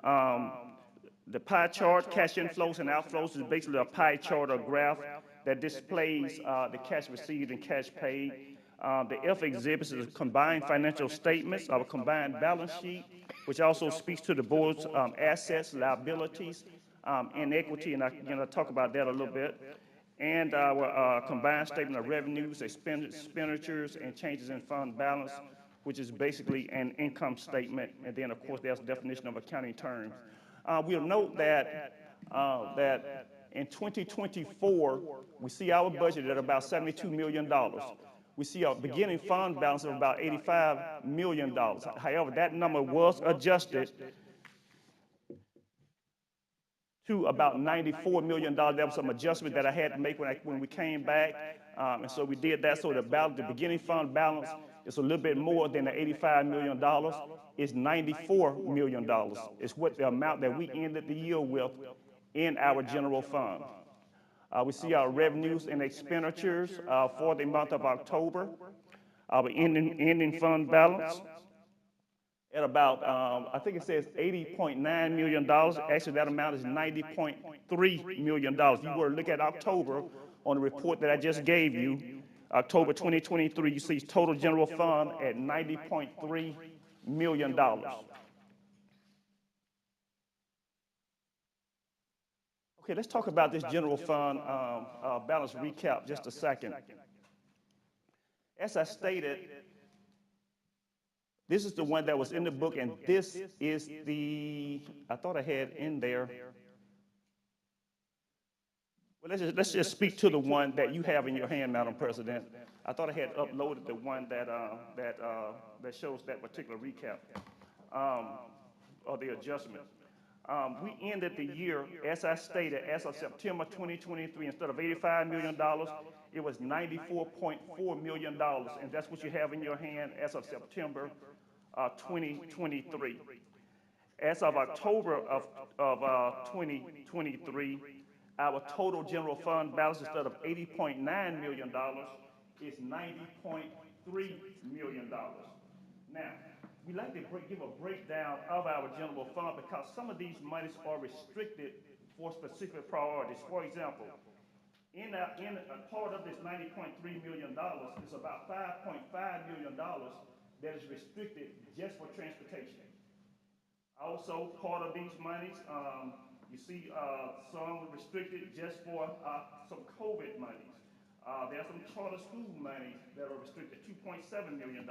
The pie chart, cash inflows and outflows, is basically a pie chart or graph that displays the cash received and cash paid. The F exhibits is combined financial statements, our combined balance sheet, which also speaks to the board's assets, liabilities, and equity, and I'm going to talk about that a little bit. And our combined statement of revenues, expenditures, and changes in fund balance, which is basically an income statement. And then, of course, there's a definition of accounting terms. We'll note that in 2024, we see our budget at about $72 million. We see our beginning fund balance of about $85 million. However, that number was adjusted to about $94 million. There was some adjustment that I had to make when we came back, and so we did that. So the beginning fund balance is a little bit more than the $85 million. It's $94 million. It's what the amount that we ended the year with in our general fund. We see our revenues and expenditures for the month of October. Our ending fund balance at about, I think it says $80.9 million. Actually, that amount is $90.3 million. You were to look at October on the report that I just gave you, October 2023, you see total general fund at $90.3 million. Okay, let's talk about this general fund balance recap just a second. As I stated, this is the one that was in the book, and this is the, I thought I had in there. Well, let's just speak to the one that you have in your hand, Madam President. I thought I had uploaded the one that shows that particular recap of the adjustment. We ended the year, as I stated, as of September 2023, instead of $85 million, it was $94.4 million, and that's what you have in your hand as of September 2023. As of October of 2023, our total general fund balance, instead of $80.9 million, is $90.3 million. Now, we like to give a breakdown of our general fund because some of these monies are restricted for specific priorities. For example, in a part of this $90.3 million is about $5.5 million that is restricted just for transportation. Also, part of these monies, you see some restricted just for some COVID monies. There are some charter school monies that are restricted, $2.7 million.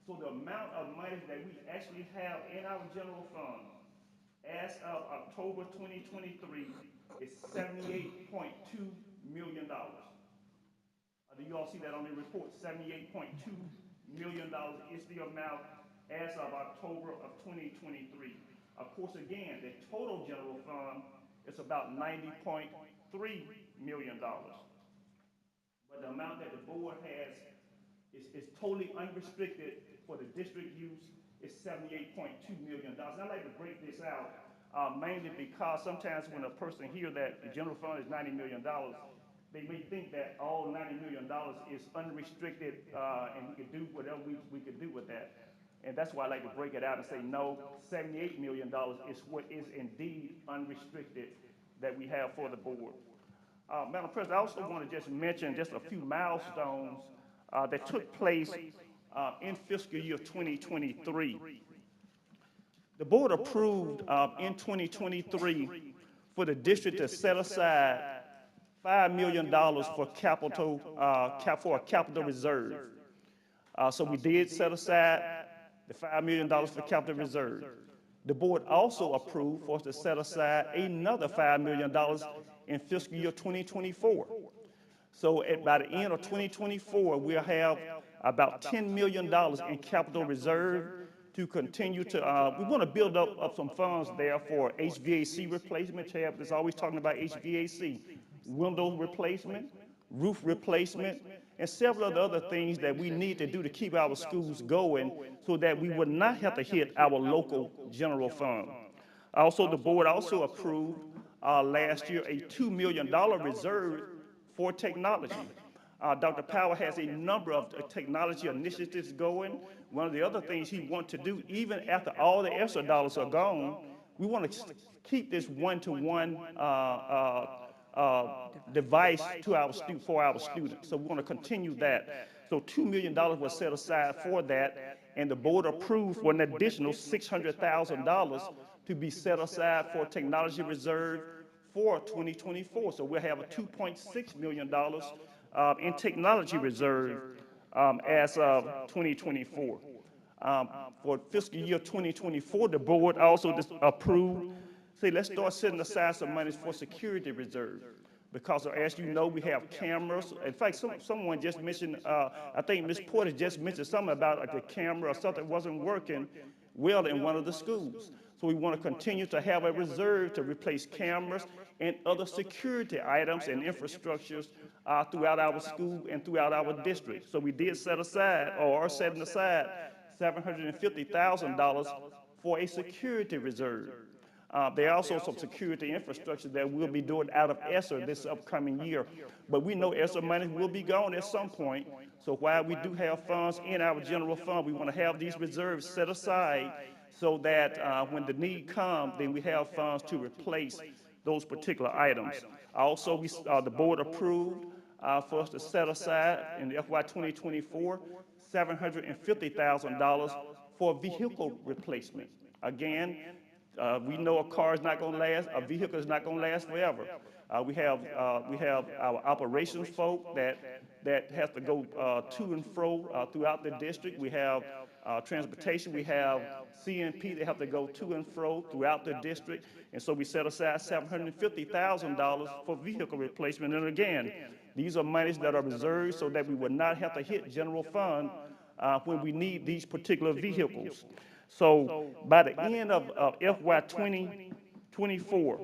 So the amount of money that we actually have in our general fund as of October 2023 is $78.2 million. Do you all see that on the report? $78.2 million is the amount as of October of 2023. Of course, again, the total general fund is about $90.3 million. But the amount that the board has is totally unrestricted for the district use is $78.2 million. And I'd like to break this out mainly because sometimes when a person hears that the general fund is $90 million, they may think that all $90 million is unrestricted and we could do whatever we could do with that. And that's why I like to break it out and say, no, $78 million is what is indeed unrestricted that we have for the board. Madam President, I also want to just mention just a few milestones that took place in fiscal year 2023. The board approved in 2023 for the district to set aside $5 million for for a capital reserve. So we did set aside the $5 million for capital reserve. The board also approved for us to set aside another $5 million in fiscal year 2024. So by the end of 2024, we'll have about $10 million in capital reserve to continue to, we want to build up some funds there for HVAC replacement. Tab is always talking about HVAC, window replacement, roof replacement, and several of the other things that we need to do to keep our schools going so that we would not have to hit our local general fund. Also, the board also approved last year a $2 million reserve for technology. Dr. Powell has a number of technology initiatives going. One of the other things he wants to do, even after all the extra dollars are gone, we want to keep this one-to-one device to for our students. So we want to continue that. So $2 million was set aside for that, and the board approved for an additional $600,000 to be set aside for technology reserve for 2024. So we'll have a $2.6 million in technology reserve as of 2024. For fiscal year 2024, the board also approved, let's start setting aside some money for security reserve. Because as you know, we have cameras. In fact, someone just mentioned, I think Ms. Porter just mentioned something about like a camera or something wasn't working well in one of the schools. So we want to continue to have a reserve to replace cameras and other security items and infrastructures throughout our school and throughout our district. So we did set aside, or are setting aside, $750,000 for a security reserve. There are also some security infrastructure that we'll be doing out of ESSER this upcoming year. But we know ESSER money will be gone at some point. So while we do have funds in our general fund, we want to have these reserves set aside so that when the need comes, then we have funds to replace those particular items. Also, the board approved for us to set aside in the FY 2024, $750,000 for vehicle replacement. Again, we know a car is not going to last, a vehicle is not going to last forever. We have our operations folk that has to go to and fro throughout the district. We have transportation. We have CNP that have to go to and fro throughout the district. And so we set aside $750,000 for vehicle replacement. And again, these are monies that are reserved so that we would not have to hit general fund when we need these particular vehicles. So by the end of FY 2024,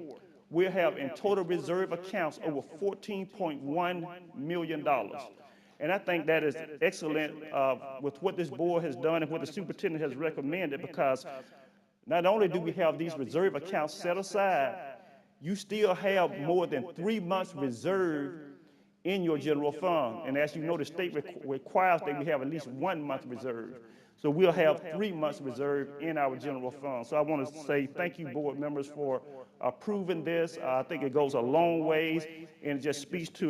we'll have in total reserve accounts over $14.1 million. And I think that is excellent with what this board has done and what the superintendent has recommended, because not only do we have these reserve accounts set aside, you still have more than 3 months reserved in your general fund. And as you know, the state requires that we have at least 1 month reserved. So we'll have 3 months reserved in our general fund. So I want to say thank you, board members, for approving this. I think it goes a long ways, and it just speaks to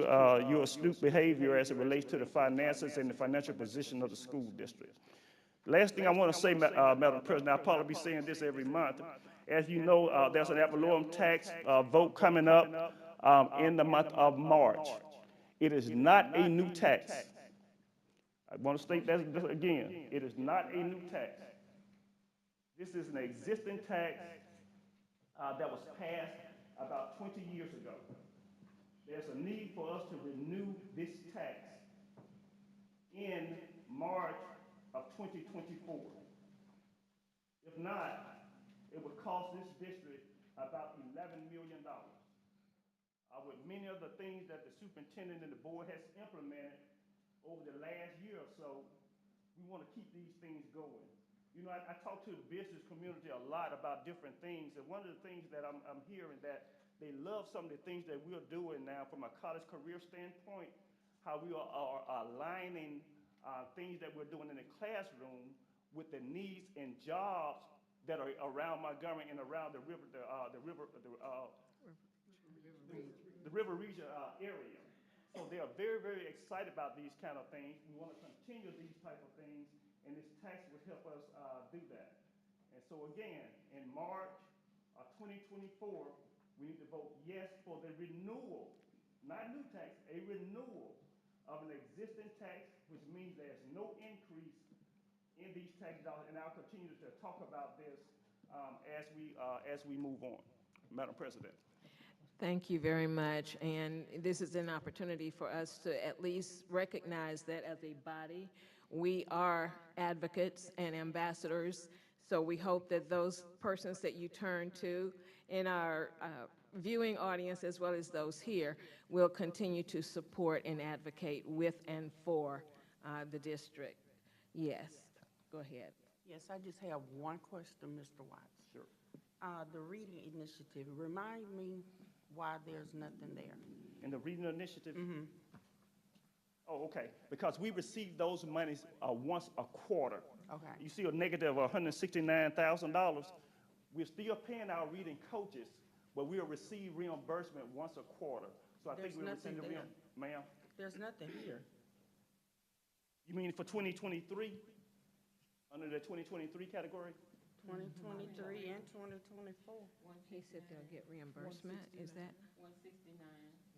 your astute behavior as it relates to the finances and the financial position of the school district. Last thing I want to say, Madam President, I'll probably be saying this every month. As you know, there's an ad valorem tax vote coming up in the month of March. It is not a new tax. I want to state that again. It is not a new tax. This is an existing tax that was passed about 20 years ago. There's a need for us to renew this tax in March of 2024. If not, it would cost this district about $11 million. With many of the things that the superintendent and the board has implemented over the last year or so, we want to keep these things going. You know, I talk to the business community a lot about different things, and one of the things that I'm hearing that they love some of the things that we're doing now from a college career standpoint, how we are aligning things that we're doing in the classroom with the needs and jobs that are around Montgomery and around the river region area. So they are very, very excited about these kind of things. We want to continue these type of things, and this tax would help us do that. And so again, in March of 2024, we need to vote yes for the renewal, not new tax, a renewal of an existing tax, which means there's no increase in these tax dollars. And I'll continue to talk about this as we move on. Madam President. Thank you very much. And this is an opportunity for us to at least recognize that as a body, we are advocates and ambassadors. So we hope that those persons that you turn to in our viewing audience, as well as those here, will continue to support and advocate with and for the district. Yes, go ahead. Yes, I just have one question, Mr. Watts. Sure. The reading initiative, remind me why there's nothing there. In the reading initiative? Mm-hmm. Oh, okay. Because we receive those monies once a quarter. Okay. You see a negative of $169,000. We're still paying our reading coaches, but we'll receive reimbursement once a quarter. So I think we'll receive the ma'am? There's nothing here. You mean for 2023? Under the 2023 category? 2023 and 2024. He said they'll get reimbursement, is that? 169.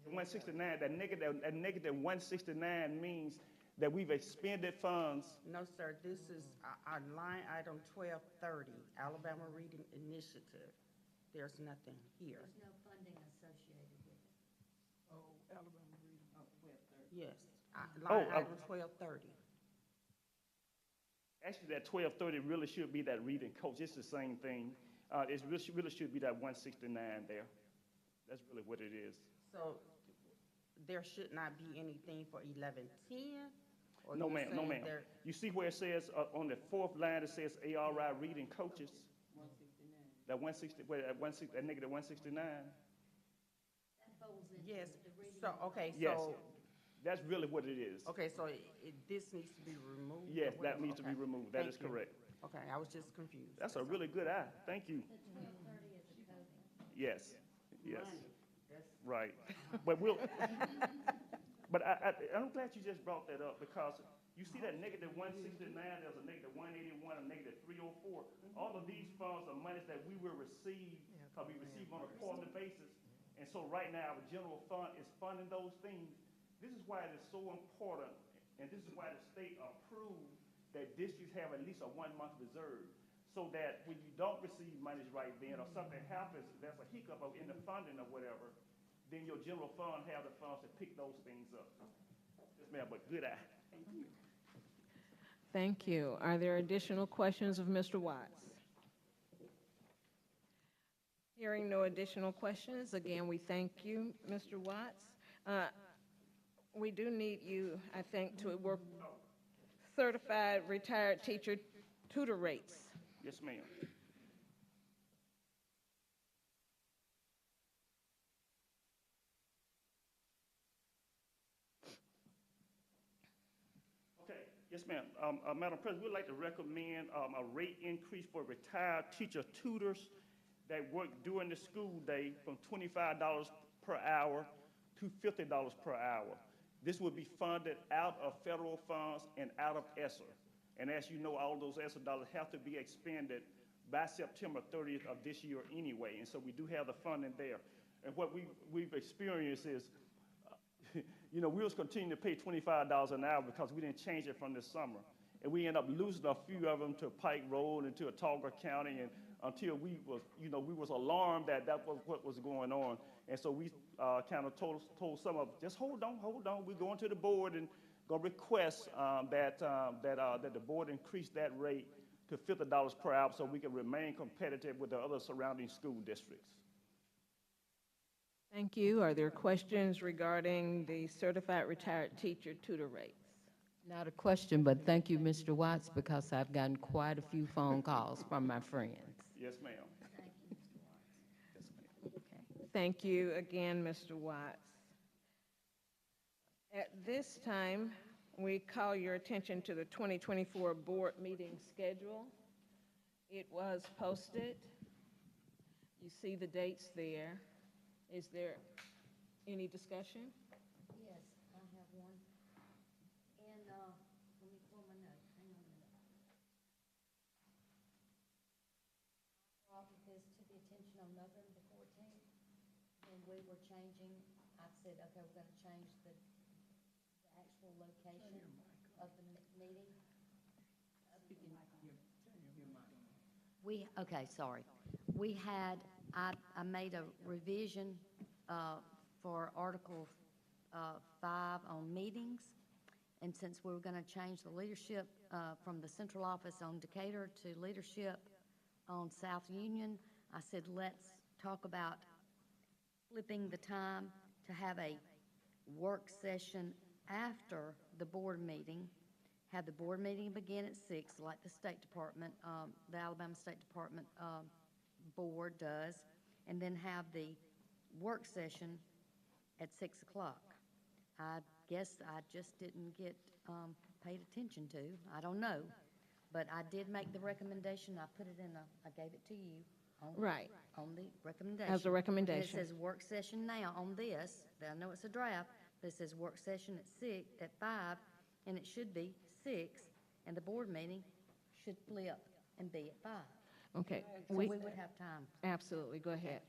169, that negative 169 means that we've expended funds. No, sir, this is our line item 1230, Alabama Reading Initiative. There's nothing here. There's no funding associated with it. Oh, Alabama Reading. Oh, 1230. Yes, line item 1230. Actually, that 1230 really should be that reading coach. It's the same thing. It really should be that 169 there. That's really what it is. So there should not be anything for 1110? No, ma'am. No, ma'am. You see where it says on the fourth line, it says ARI reading coaches? 169. That negative 169? That folds into yes. the reading. So, okay, so. Yes. That's really what it is. Okay, so this needs to be removed? Yes, that needs to be removed. That is correct. Okay, I was just confused. That's a really good eye. Thank you. The 1230 is a coding. Yes, yes, right. But but I'm glad you just brought that up, because you see that negative 169, there's a negative 181, a negative 304. All of these funds are monies that we will receive, because we receive on a quarterly basis. And so right now, our general fund is funding those things. This is why it is so important, and this is why the state approved that districts have at least a 1-month reserve, so that when you don't receive monies right then, or something happens, there's a hiccup in the funding or whatever, then your general fund have the funds to pick those things up. Yes, ma'am, but good eye. Thank you. Thank you. Are there additional questions of Mr. Watts? Hearing no additional questions, again, we thank you, Mr. Watts. We do need you, I think, to work certified retired teacher tutor rates. Yes, ma'am. Okay, yes, ma'am. Madam President, we'd like to recommend a rate increase for retired teacher tutors that work during the school day from $25 per hour to $50 per hour. This will be funded out of federal funds and out of ESSER. And as you know, all those ESSER dollars have to be expended by September 30th of this year anyway. And so we do have the funding there. And what we've experienced is, you know, we was continuing to pay $25 an hour because we didn't change it from this summer. And we ended up losing a few of them to Pike Road and to Autauga County, and until we was, you know, we was alarmed that that was what was going on. And so we kind of told some of them, just hold on. We're going to the board and going to request that the board increase that rate to $50 per hour so we can remain competitive with the other surrounding school districts. Thank you. Are there questions regarding the certified retired teacher tutor rates? Not a question, but thank you, Mr. Watts, because I've gotten quite a few phone calls from my friends. Yes, ma'am. Thank you, Mr. Watts. Thank you again, Mr. Watts. At this time, we call your attention to the 2024 board meeting schedule. It was posted. You see the dates there. Is there any discussion? Yes, I have one. And, let me pull my note, hang on a minute. Brought this to the attention on November 14th, when we were changing, I said, okay, we're gonna change the actual location of the meeting. Okay, sorry. We had, I made a revision, for Article, 5 on meetings. And since we were gonna change the leadership, from the central office on Decatur to leadership on South Union, I said, let's talk about flipping the time to have a work session after the board meeting. Have the board meeting begin at 6, like the State Department, the Alabama State Department board does, and then have the work session at 6 o'clock. I guess I just didn't get paid attention to. I don't know. But I did make the recommendation. I put it in I gave it to you. Right. On the recommendation. As a recommendation. And it says work session now on this. I know it's a draft, but it says work session at 5, and it should be 6, and the board meeting should flip and be at 5. Okay. So we would have time. Absolutely, go ahead.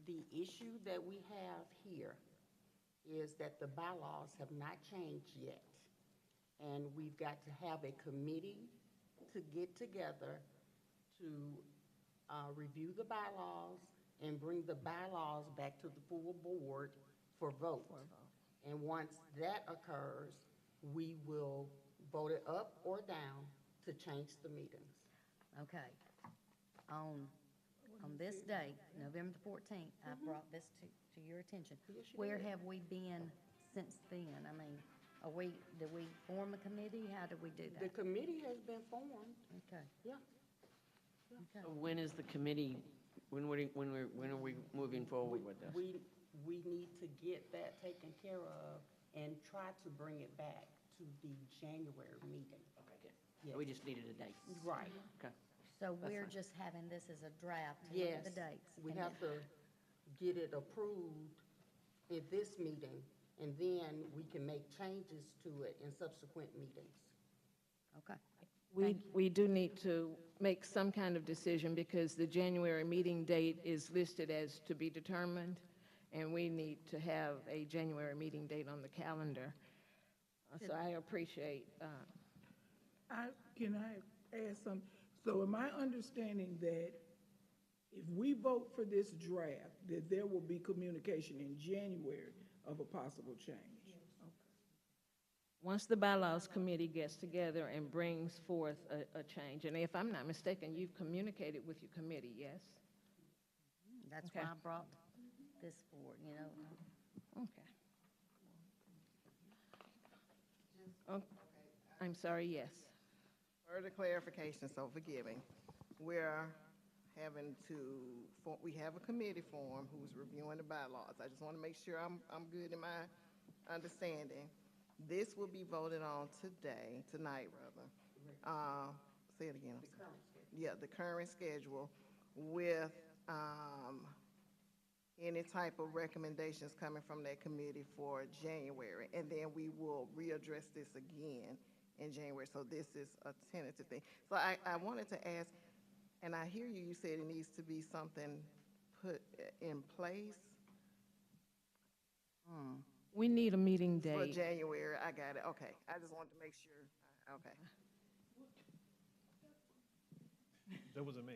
The issue that we have here is that the bylaws have not changed yet. And we've got to have a committee to get together to review the bylaws and bring the bylaws back to the full board for vote. And once that occurs, we will vote it up or down to change the meetings. Okay. On this day, November the 14th, I brought this to your attention. Where have we been since then? I mean, did we form a committee? How did we do that? The committee has been formed. Okay. Yeah. Okay. So when is the committee, when are we moving forward with this? We need to get that taken care of and try to bring it back to the January meeting. Okay. Yes. We just needed a date. Right. Okay. So we're just having this as a draft to look Yes. at the dates. We and have to get it approved at this meeting, and then we can make changes to it in subsequent meetings. Okay. We do need to make some kind of decision because the January meeting date is listed as to be determined, and we need to have a January meeting date on the calendar. So I appreciate, Can I add something? So am I understanding that if we vote for this draft, that there will be communication in January of a possible change? once the bylaws committee gets together and brings forth a change, and if I'm not mistaken, you've communicated with your committee, yes? That's Okay. why I brought this forward, you know. Okay. Oh, I'm sorry, yes. Further clarification, so forgive me. We're having to, we have a committee form who's reviewing the bylaws. I just want to make sure I'm good in my understanding. This will be voted on tonight rather. Say it again. Yeah, the current schedule with any type of recommendations coming from that committee for January. And then we will readdress this again in January. So this is a tentative thing. So I wanted to ask, and I hear you said it needs to be something put in place. We need a meeting For date. January, I got it, okay. I just wanted to make sure, okay. That wasn't me.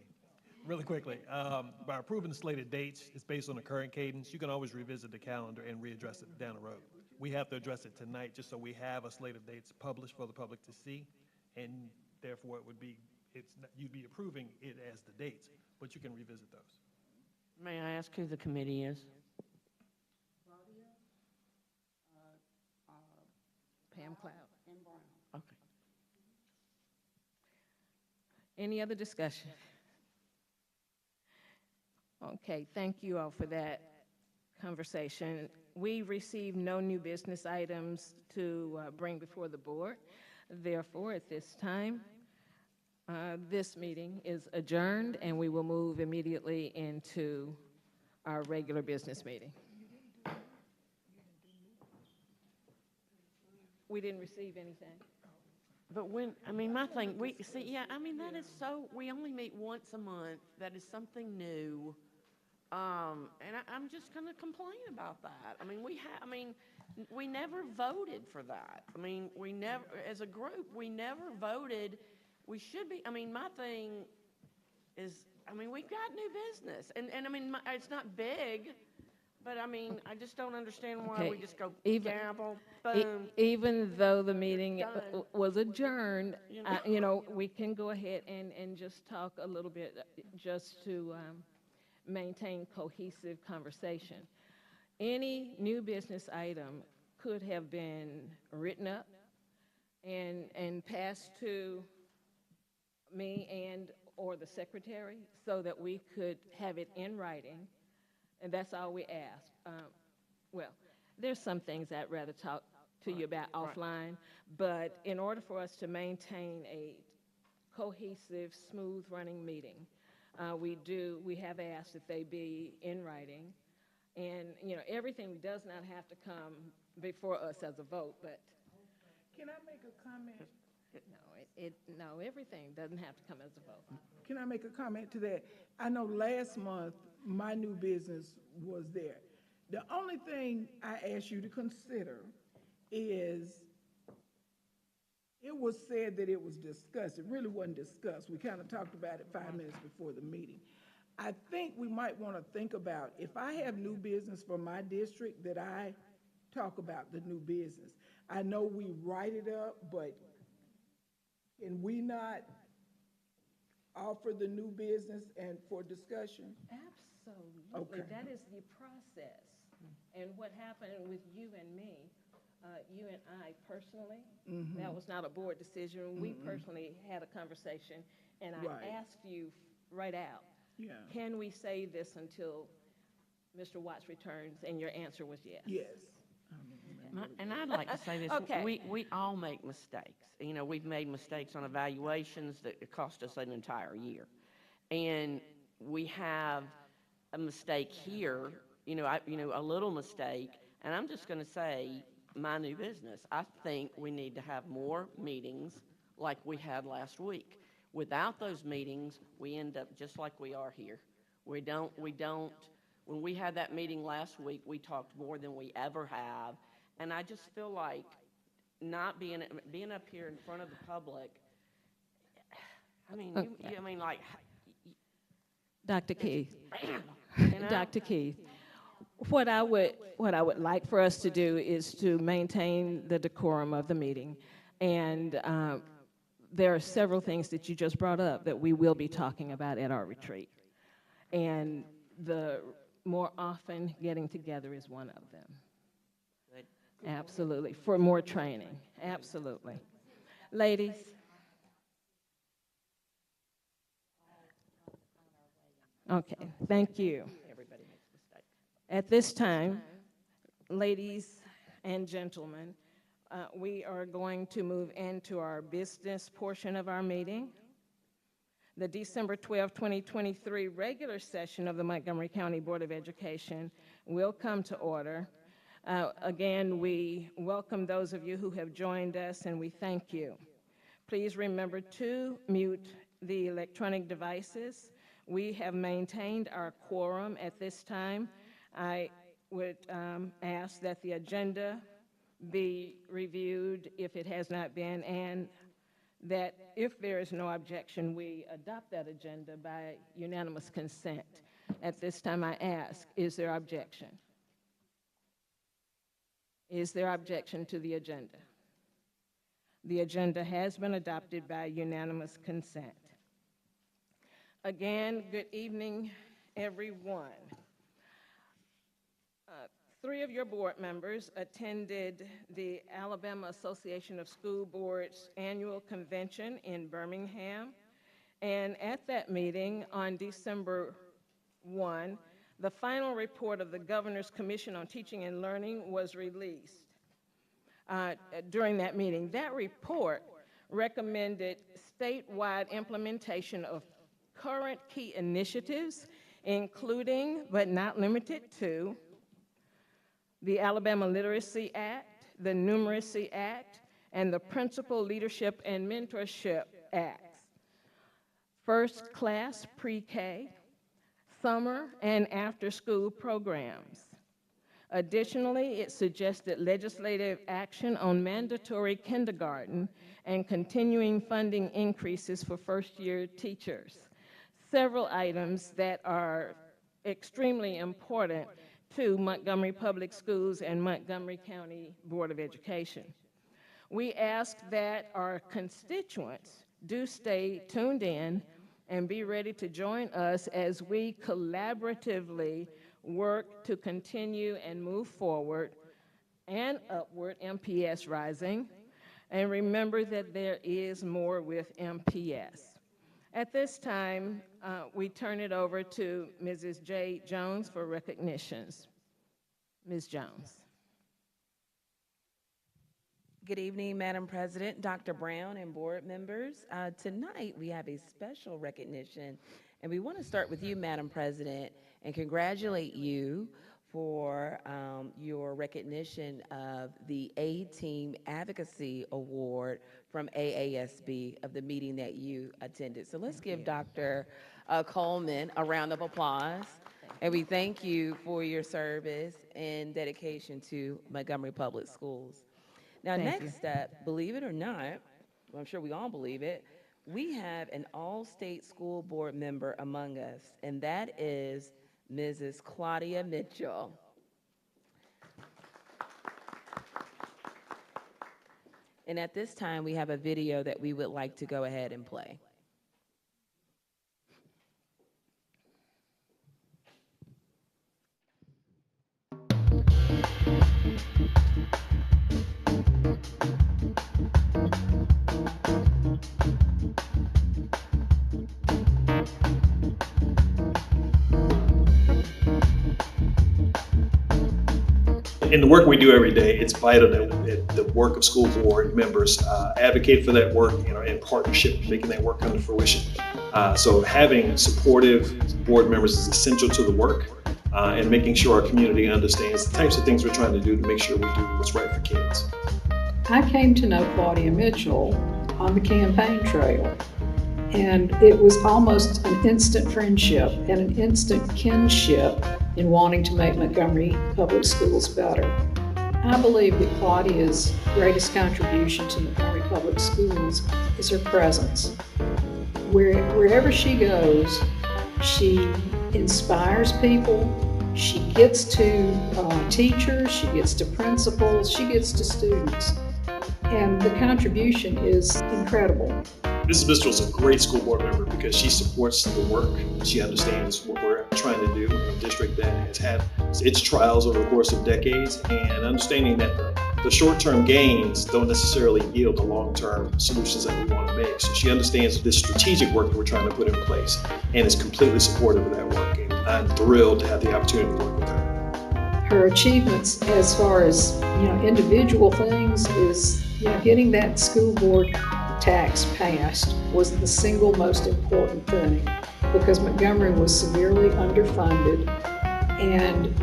Really quickly, by approving the slated dates, it's based on the current cadence. You can always revisit the calendar and readdress it down the road. We have to address it tonight just so we have a slate of dates published for the public to see, and therefore it would be, you'd be approving it as the dates, but you can revisit those. May I ask who the committee is? Pam Cloud. and Brown. Okay. Any other discussion? Okay, thank you all for that conversation. We received no new business items to bring before the board. Therefore, at this time, this meeting is adjourned, and we will move immediately into our regular business meeting. We didn't receive anything. But when, I mean, my thing, we, see, yeah, I mean, that is so, we only meet once a month. That is something new. And I'm just gonna complain about that. I mean, we never voted for that. I mean, we never, as a group, we never voted. We should be, I mean, my thing is, I mean, we've got new business. And I mean, it's not big, but I mean, I just don't understand why Okay, we just go even- gamble, boom. Even though the meeting Done. was adjourned, You know? you know, we can go ahead and just talk a little bit, just to maintain cohesive conversation. Any new business item could have been written up and passed to me and or the secretary so that we could have it in writing, and that's all we ask. Well, there's some things I'd rather talk to you about offline, but in order for us to maintain a cohesive, smooth-running meeting, we have asked that they be in writing, and, you know, everything does not have to come before us as a vote, but Can I make a comment? no, everything doesn't have to come as a vote. Can I make a comment to that? I know last month, my new business was there. The only thing I ask you to consider is, it was said that it was discussed. It really wasn't discussed. We kind of talked about it 5 minutes before the meeting. I think we might want to think about, if I have new business for my district, that I talk about the new business. I know we write it up, but can we not offer the new business and for discussion? Absolutely. Okay. That is the process. And what happened with you and me, you and I personally, that was not a board decision. We personally had a conversation, and I Right. asked you right out, Yeah. can we save this until Mr. Watts returns? And your answer was yes. Yes. And I'd like to say this, Okay. we all make mistakes. You know, we've made mistakes on evaluations that it cost us an entire year. And we have a mistake here, a little mistake, and I'm just gonna say, my new business. I think we need to have more meetings like we had last week. Without those meetings, we end up just like we are here. We don't, when we had that meeting last week, we talked more than we ever have. And I just feel like not being up here in front of the public, I mean, Dr. Keith. you know? Dr. Keith, what I would like for us to do is to maintain the decorum of the meeting. And there are several things that you just brought up that we will be talking about at our retreat. And the more often getting together is one of them. Good. Absolutely, for more training, absolutely. Ladies? Okay, thank you. Everybody makes mistakes. At this time, ladies and gentlemen, we are going to move into our business portion of our meeting. The December 12, 2023 regular session of the Montgomery County Board of Education will come to order. Again, we welcome those of you who have joined us, and we thank you. Please remember to mute the electronic devices. We have maintained our quorum at this time. I would ask that the agenda be reviewed if it has not been, and that if there is no objection, we adopt that agenda by unanimous consent. At this time, I ask, is there objection? Is there objection to the agenda? The agenda has been adopted by unanimous consent. Again, good evening, everyone. 3 of your board members attended the Alabama Association of School Boards annual convention in Birmingham. And at that meeting on December 1, the final report of the Governor's Commission on Teaching and Learning was released during that meeting. That report recommended statewide implementation of current key initiatives, including but not limited to the Alabama Literacy Act, the Numeracy Act, and the Principal Leadership and Mentorship Acts, first class pre-K, summer and after-school programs. Additionally, it suggested legislative action on mandatory kindergarten and continuing funding increases for first-year teachers, several items that are extremely important to Montgomery Public Schools and Montgomery County Board of Education. We ask that our constituents do stay tuned in and be ready to join us as we collaboratively work to continue and move forward and upward MPS rising. And remember that there is more with MPS. At this time, we turn it over to Mrs. J. Jones for recognitions. Ms. Jones. Good evening, Madam President, Dr. Brown, and board members. Tonight, we have a special recognition, and we want to start with you, Madam President, and congratulate you for your recognition of the A-Team Advocacy Award from AASB of the meeting that you attended. So let's give Dr. Coleman a round of applause. And we thank you for your service and dedication to Montgomery Public Schools. Now, next up, believe it or not, well, I'm sure we all believe it, we have an all-state school board member among us, and that is Mrs. Claudia Mitchell. And at this time, we have a video that we would like to go ahead and play. In the work we do every day, it's vital that the work of school board members advocate for that work, in partnership, making that work come to fruition. So having supportive board members is essential to the work and making sure our community understands the types of things we're trying to do to make sure we do what's right for kids. I came to know Claudia Mitchell on the campaign trail, and it was almost an instant friendship and an instant kinship in wanting to make Montgomery Public Schools better. I believe that Claudia's greatest contribution to Montgomery Public Schools is her presence. Wherever she goes, she inspires people, she gets to teachers, she gets to principals, she gets to students, and the contribution is incredible. Mrs. Mitchell is a great school board member because she supports the work. She understands what we're trying to do in a district that has had its trials over the course of decades, and understanding that the short-term gains don't necessarily yield the long-term solutions that we want to make. So she understands this strategic work that we're trying to put in place and is completely supportive of that work. And I'm thrilled to have the opportunity to work with her. Her achievements as far as individual things is getting that school board tax passed was the single most important thing, because Montgomery was severely underfunded. And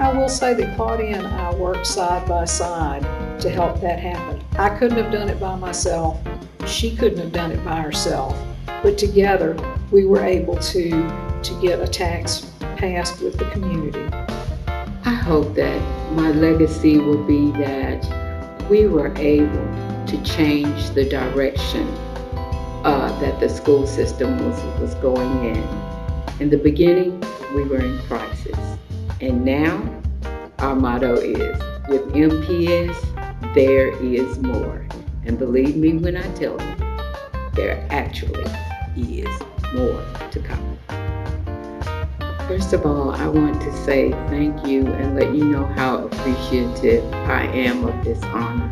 I will say that Claudia and I worked side by side to help that happen. I couldn't have done it by myself. She couldn't have done it by herself. But together, we were able to get a tax passed with the community. I hope that my legacy will be that we were able to change the direction that the school system was going in. In the beginning, we were in crisis. And now, our motto is, with MPS, there is more. And believe me when I tell you, there actually is more to come. First of all, I want to say thank you and let you know how appreciative I am of this honor,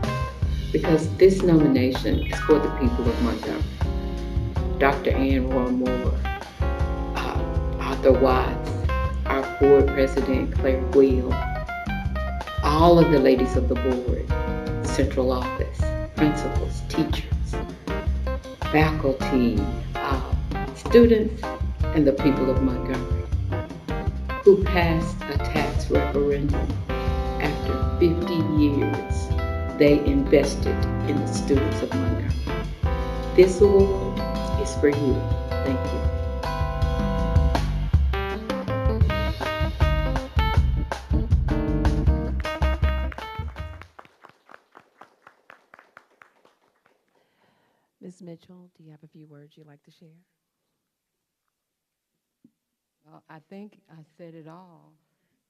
because this nomination is for the people of Montgomery. Dr. Ann Roy Moore, Arthur Watts, our board president, Claire Wheel, all of the ladies of the board, central office, principals, teachers, faculty, students, and the people of Montgomery who passed a tax referendum after 50 years they invested in the students of Montgomery. This award is for you. Thank you. Ms. Mitchell, do you have a few words you'd like to share? Well, I think I said it all.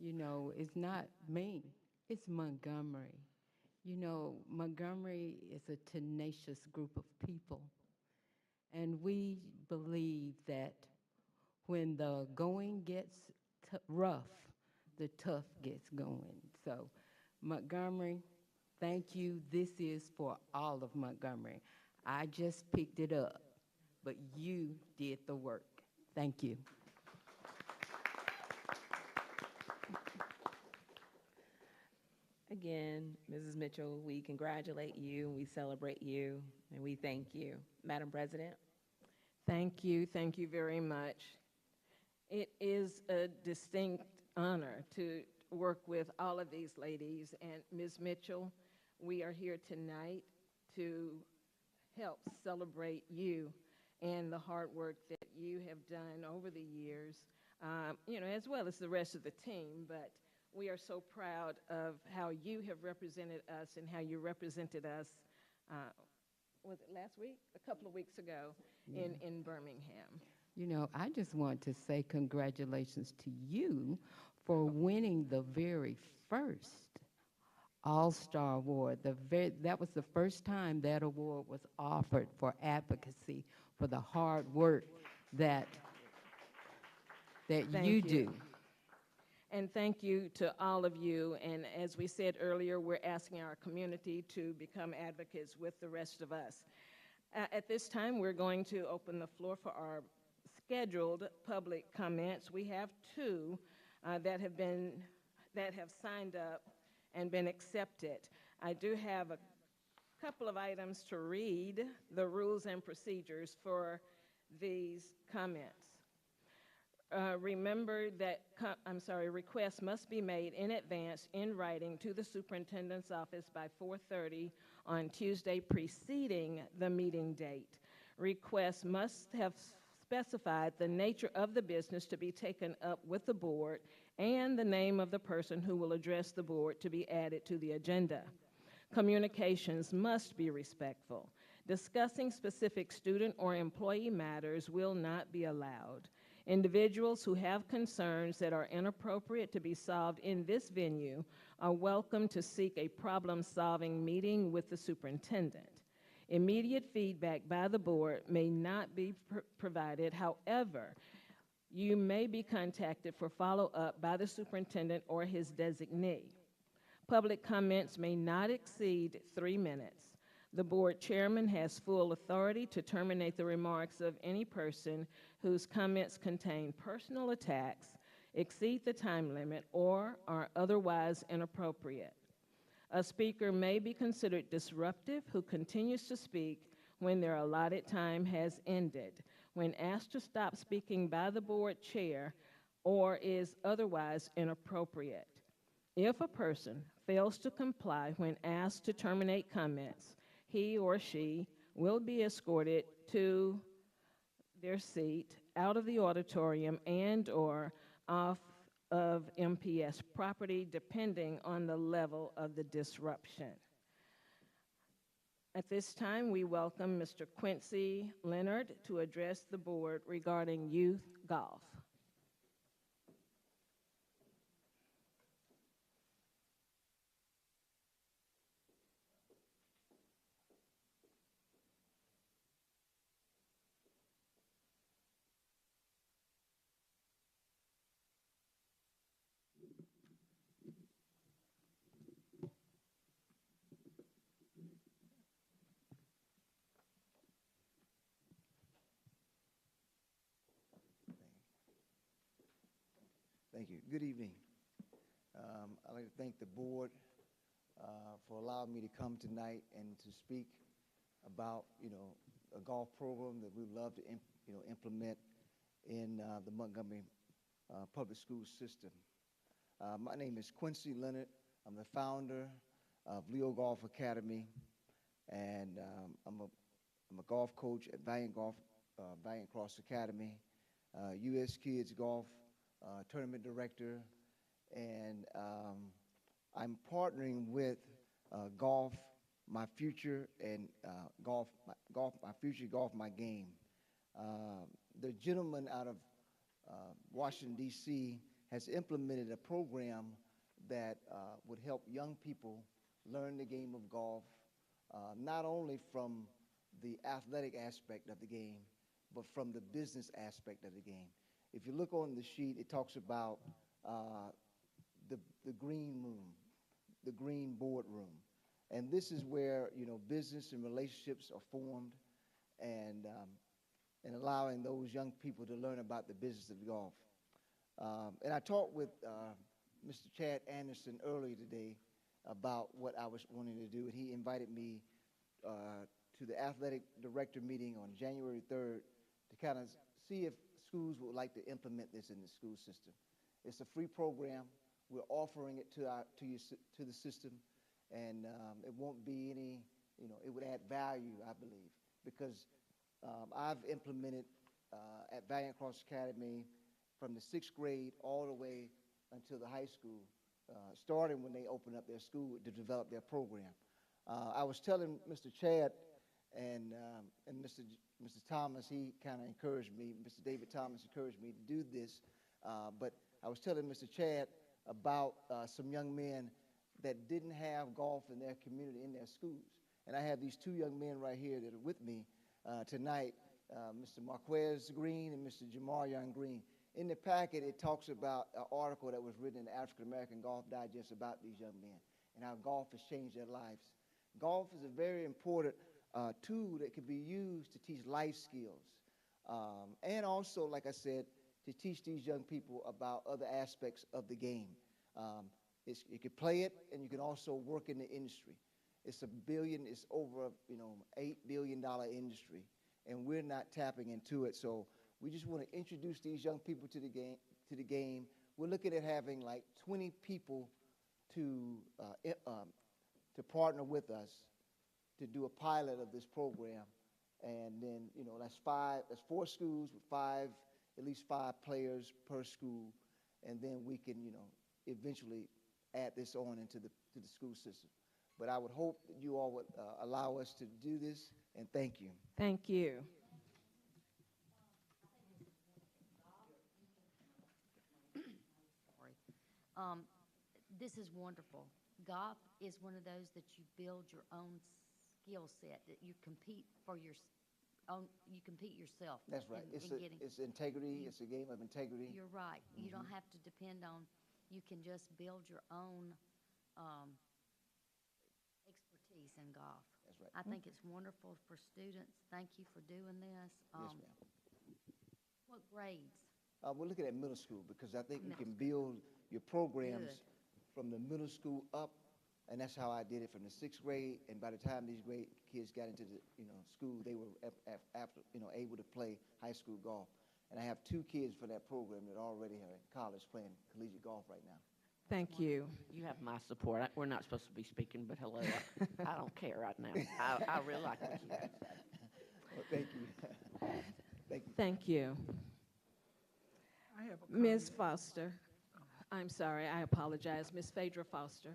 You know, it's not me, it's Montgomery. You know, Montgomery is a tenacious group of people. And we believe that when the going gets rough, the tough gets going. So, Montgomery, thank you. This is for all of Montgomery. I just picked it up, but you did the work. Thank you. Again, Mrs. Mitchell, we congratulate you, we celebrate you, and we thank you. Madam President. Thank you very much. It is a distinct honor to work with all of these ladies, and Ms. Mitchell, we are here tonight to help celebrate you and the hard work that you have done over the years, you know, as well as the rest of the team, but we are so proud of how you have represented us and how you represented us, was it last week? A couple of weeks ago in Birmingham. You know, I just want to say congratulations to you for winning the very first All-Star Award. That was the first time that award was offered for advocacy, for the hard work that you do. And thank you to all of you. And as we said earlier, we're asking our community to become advocates with the rest of us. At this time, we're going to open the floor for our scheduled public comments. We have two that have signed up and been accepted. I do have a couple of items to read, the rules and procedures for these comments. Remember that, requests must be made in advance in writing to the superintendent's office by 4:30 on Tuesday preceding the meeting date. Requests must have specified the nature of the business to be taken up with the board and the name of the person who will address the board to be added to the agenda. Communications must be respectful. Discussing specific student or employee matters will not be allowed. Individuals who have concerns that are inappropriate to be solved in this venue are welcome to seek a problem-solving meeting with the superintendent. Immediate feedback by the board may not be provided. However, you may be contacted for follow-up by the superintendent or his designee. Public comments may not exceed 3 minutes. The board chairman has full authority to terminate the remarks of any person whose comments contain personal attacks, exceed the time limit, or are otherwise inappropriate. A speaker may be considered disruptive who continues to speak when their allotted time has ended, when asked to stop speaking by the board chair, or is otherwise inappropriate. If a person fails to comply when asked to terminate comments, he or she will be escorted to their seat, out of the auditorium, and/or off of MPS property, depending on the level of the disruption. At this time, we welcome Mr. Quincy Leonard to address the board regarding youth golf. Thank you. Good evening. I'd like to thank the board for allowing me to come tonight and to speak about, a golf program that we love to, implement in the Montgomery public school system. My name is Quincy Leonard. I'm the founder of Leo Golf Academy, and I'm a golf coach at Valiant Cross Academy, U.S. Kids Golf tournament director, and I'm partnering with Golf My Future and Golf My Future, Golf My Game. The gentleman out of Washington, D.C. has implemented a program that would help young people learn the game of golf, not only from the athletic aspect of the game, but from the business aspect of the game. If you look on the sheet, it talks about the green room, the green board room. And this is where, business and relationships are formed, and allowing those young people to learn about the business of golf. And I talked with Mr. Chad Anderson earlier today about what I was wanting to do, and he invited me to the athletic director meeting on January 3rd to kind of see if schools would like to implement this in the school system. It's a free program. We're offering it to the system, and it won't be any, it would add value, I believe, because I've implemented at Valiant Cross Academy from the 6th grade all the way until the high school, starting when they open up their school to develop their program. I was telling Mr. Chad and Mr. Thomas, he kind of encouraged me, Mr. David Thomas encouraged me to do this, but I was telling Mr. Chad about some young men that didn't have golf in their community, in their schools. And I have these two young men right here that are with me tonight, Mr. Marquez Green and Mr. Jamar Young Green. In the packet, it talks about an article that was written in the African American Golf Digest about these young men and how golf has changed their lives. Golf is a very important tool that can be used to teach life skills. And also, like I said, to teach these young people about other aspects of the game. You can play it, and you can also work in the industry. It's over, $8 billion industry, and we're not tapping into it. So we just want to introduce these young people to the game. We're looking at having like 20 people to partner with us to do a pilot of this program, and then that's 4 schools with at least 5 players per school, and then we can eventually add this on into the school system. But I would hope that you all would allow us to do this, and thank you. Thank you. This is wonderful. Golf is one of those that you build your own skill set, that you compete for your own, you compete yourself. That's right. It's integrity. It's a game of integrity. You're right. You don't have to depend on, you can just build your own expertise in golf. That's right. I think it's wonderful for students. Thank you for doing this. Yes, ma'am. What grades? We're looking at middle school because I think you can build your programs from the middle school up, and that's how I did it from the 6th grade. And by the time these grade kids got into the school, they were able to play high school golf. And I have 2 kids for that program that already are in college playing collegiate golf right now. Thank you. You have my support. We're not supposed to be speaking, but hello. I don't care right now. I really like what you do. Well, thank you. Thank you. Thank you. I have a Ms. Foster. I'm sorry, I apologize. Ms. Phaedra Foster.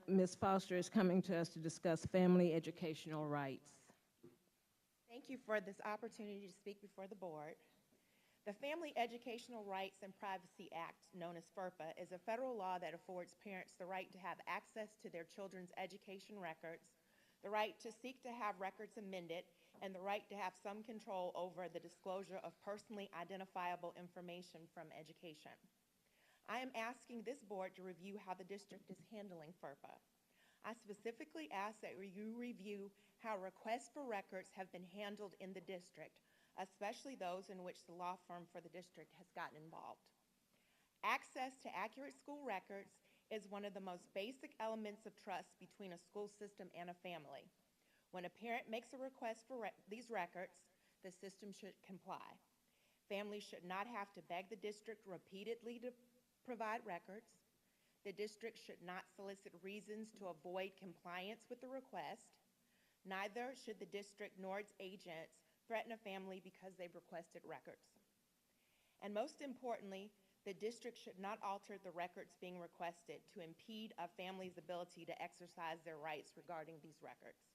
Ms. Foster is coming to us to discuss family educational rights. Thank you for this opportunity to speak before the board. The Family Educational Rights and Privacy Act, known as FERPA, is a federal law that affords parents the right to have access to their children's education records, the right to seek to have records amended, and the right to have some control over the disclosure of personally identifiable information from education. I am asking this board to review how the district is handling FERPA. I specifically ask that you review how requests for records have been handled in the district. especially those in which the law firm for the district has gotten involved. Access to accurate school records is one of the most basic elements of trust between a school system and a family. When a parent makes a request for these records, the system should comply. Families should not have to beg the district repeatedly to provide records. The district should not solicit reasons to avoid compliance with the request. Neither should the district nor its agents threaten a family because they've requested records. And most importantly, the district should not alter the records being requested to impede a family's ability to exercise their rights regarding these records.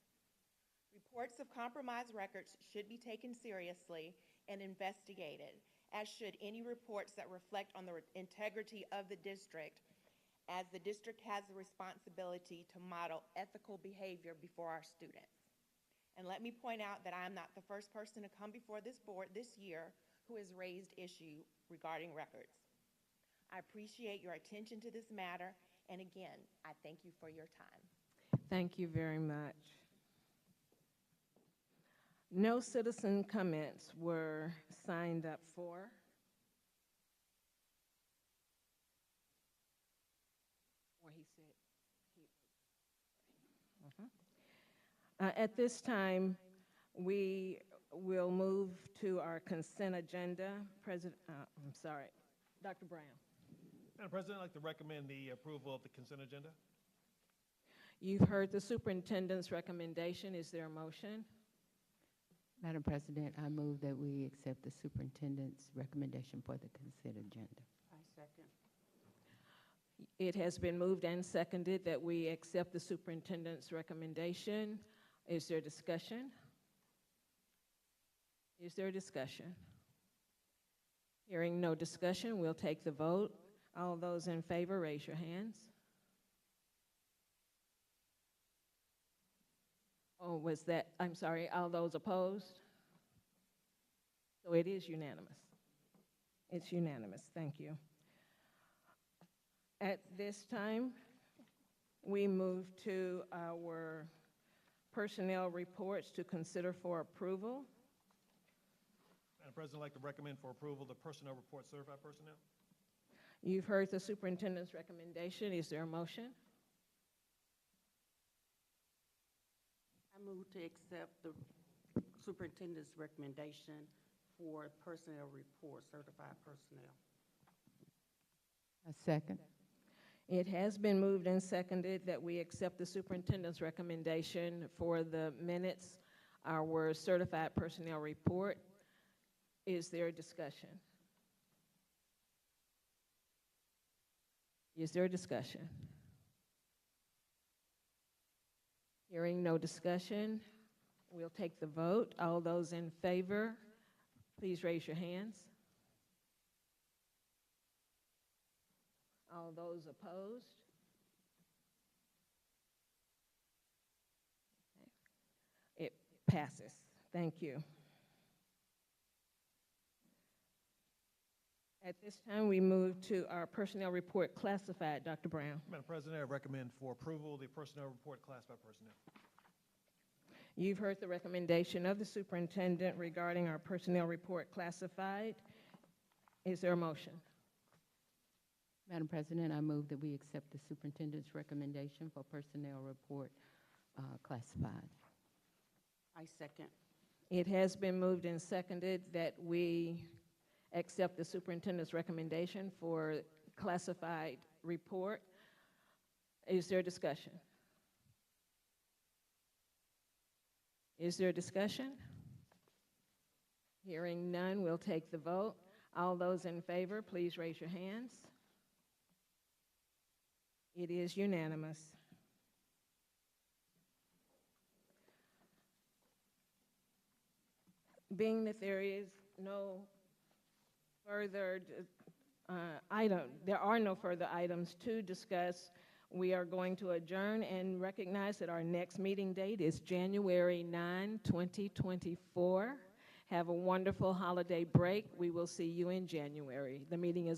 Reports of compromised records should be taken seriously and investigated, as should any reports that reflect on the integrity of the district, as the district has the responsibility to model ethical behavior before our students. And let me point out that I am not the first person to come before this board this year who has raised issue regarding records. I appreciate your attention to this matter, and again, I thank you for your time. Thank you very much. No citizen comments were signed up for. Or he said at this time, we will move to our consent agenda. I'm sorry, Dr. Brown. Madam President, I'd like to recommend the approval of the consent agenda. You've heard the superintendent's recommendation. Is there a motion? Madam President, I move that we accept the superintendent's recommendation for the consent agenda. I second. It has been moved and seconded that we accept the superintendent's recommendation. Is there discussion? Is there discussion? Hearing no discussion, we'll take the vote. All those in favor, raise your hands. Oh, was that, I'm sorry, all those opposed? So it is unanimous. It's unanimous, thank you. At this time, we move to our personnel reports to consider for approval. Madam President, I'd like to recommend for approval the personnel report certified personnel. You've heard the superintendent's recommendation. Is there a motion? I move to accept the superintendent's recommendation for personnel report, certified personnel. A second. It has been moved and seconded that we accept the superintendent's recommendation for the minutes, our certified personnel report. Is there a discussion? Is there a discussion? Hearing no discussion, we'll take the vote. All those in favor, please raise your hands. All those opposed? Okay. It passes. Thank you. At this time, we move to our personnel report classified. Dr. Brown. Madam President, I recommend for approval the personnel report classified personnel. You've heard the recommendation of the superintendent regarding our personnel report classified. Is there a motion? Madam President, I move that we accept the superintendent's recommendation for personnel report classified. I second. It has been moved and seconded that we accept the superintendent's recommendation for classified report. Is there discussion? Is there discussion? Hearing none, we'll take the vote. All those in favor, please raise your hands. It is unanimous. Being that there is no further there are no further items to discuss, we are going to adjourn and recognize that our next meeting date is January 9, 2024. Have a wonderful holiday break. We will see you in January. The meeting is adjourned.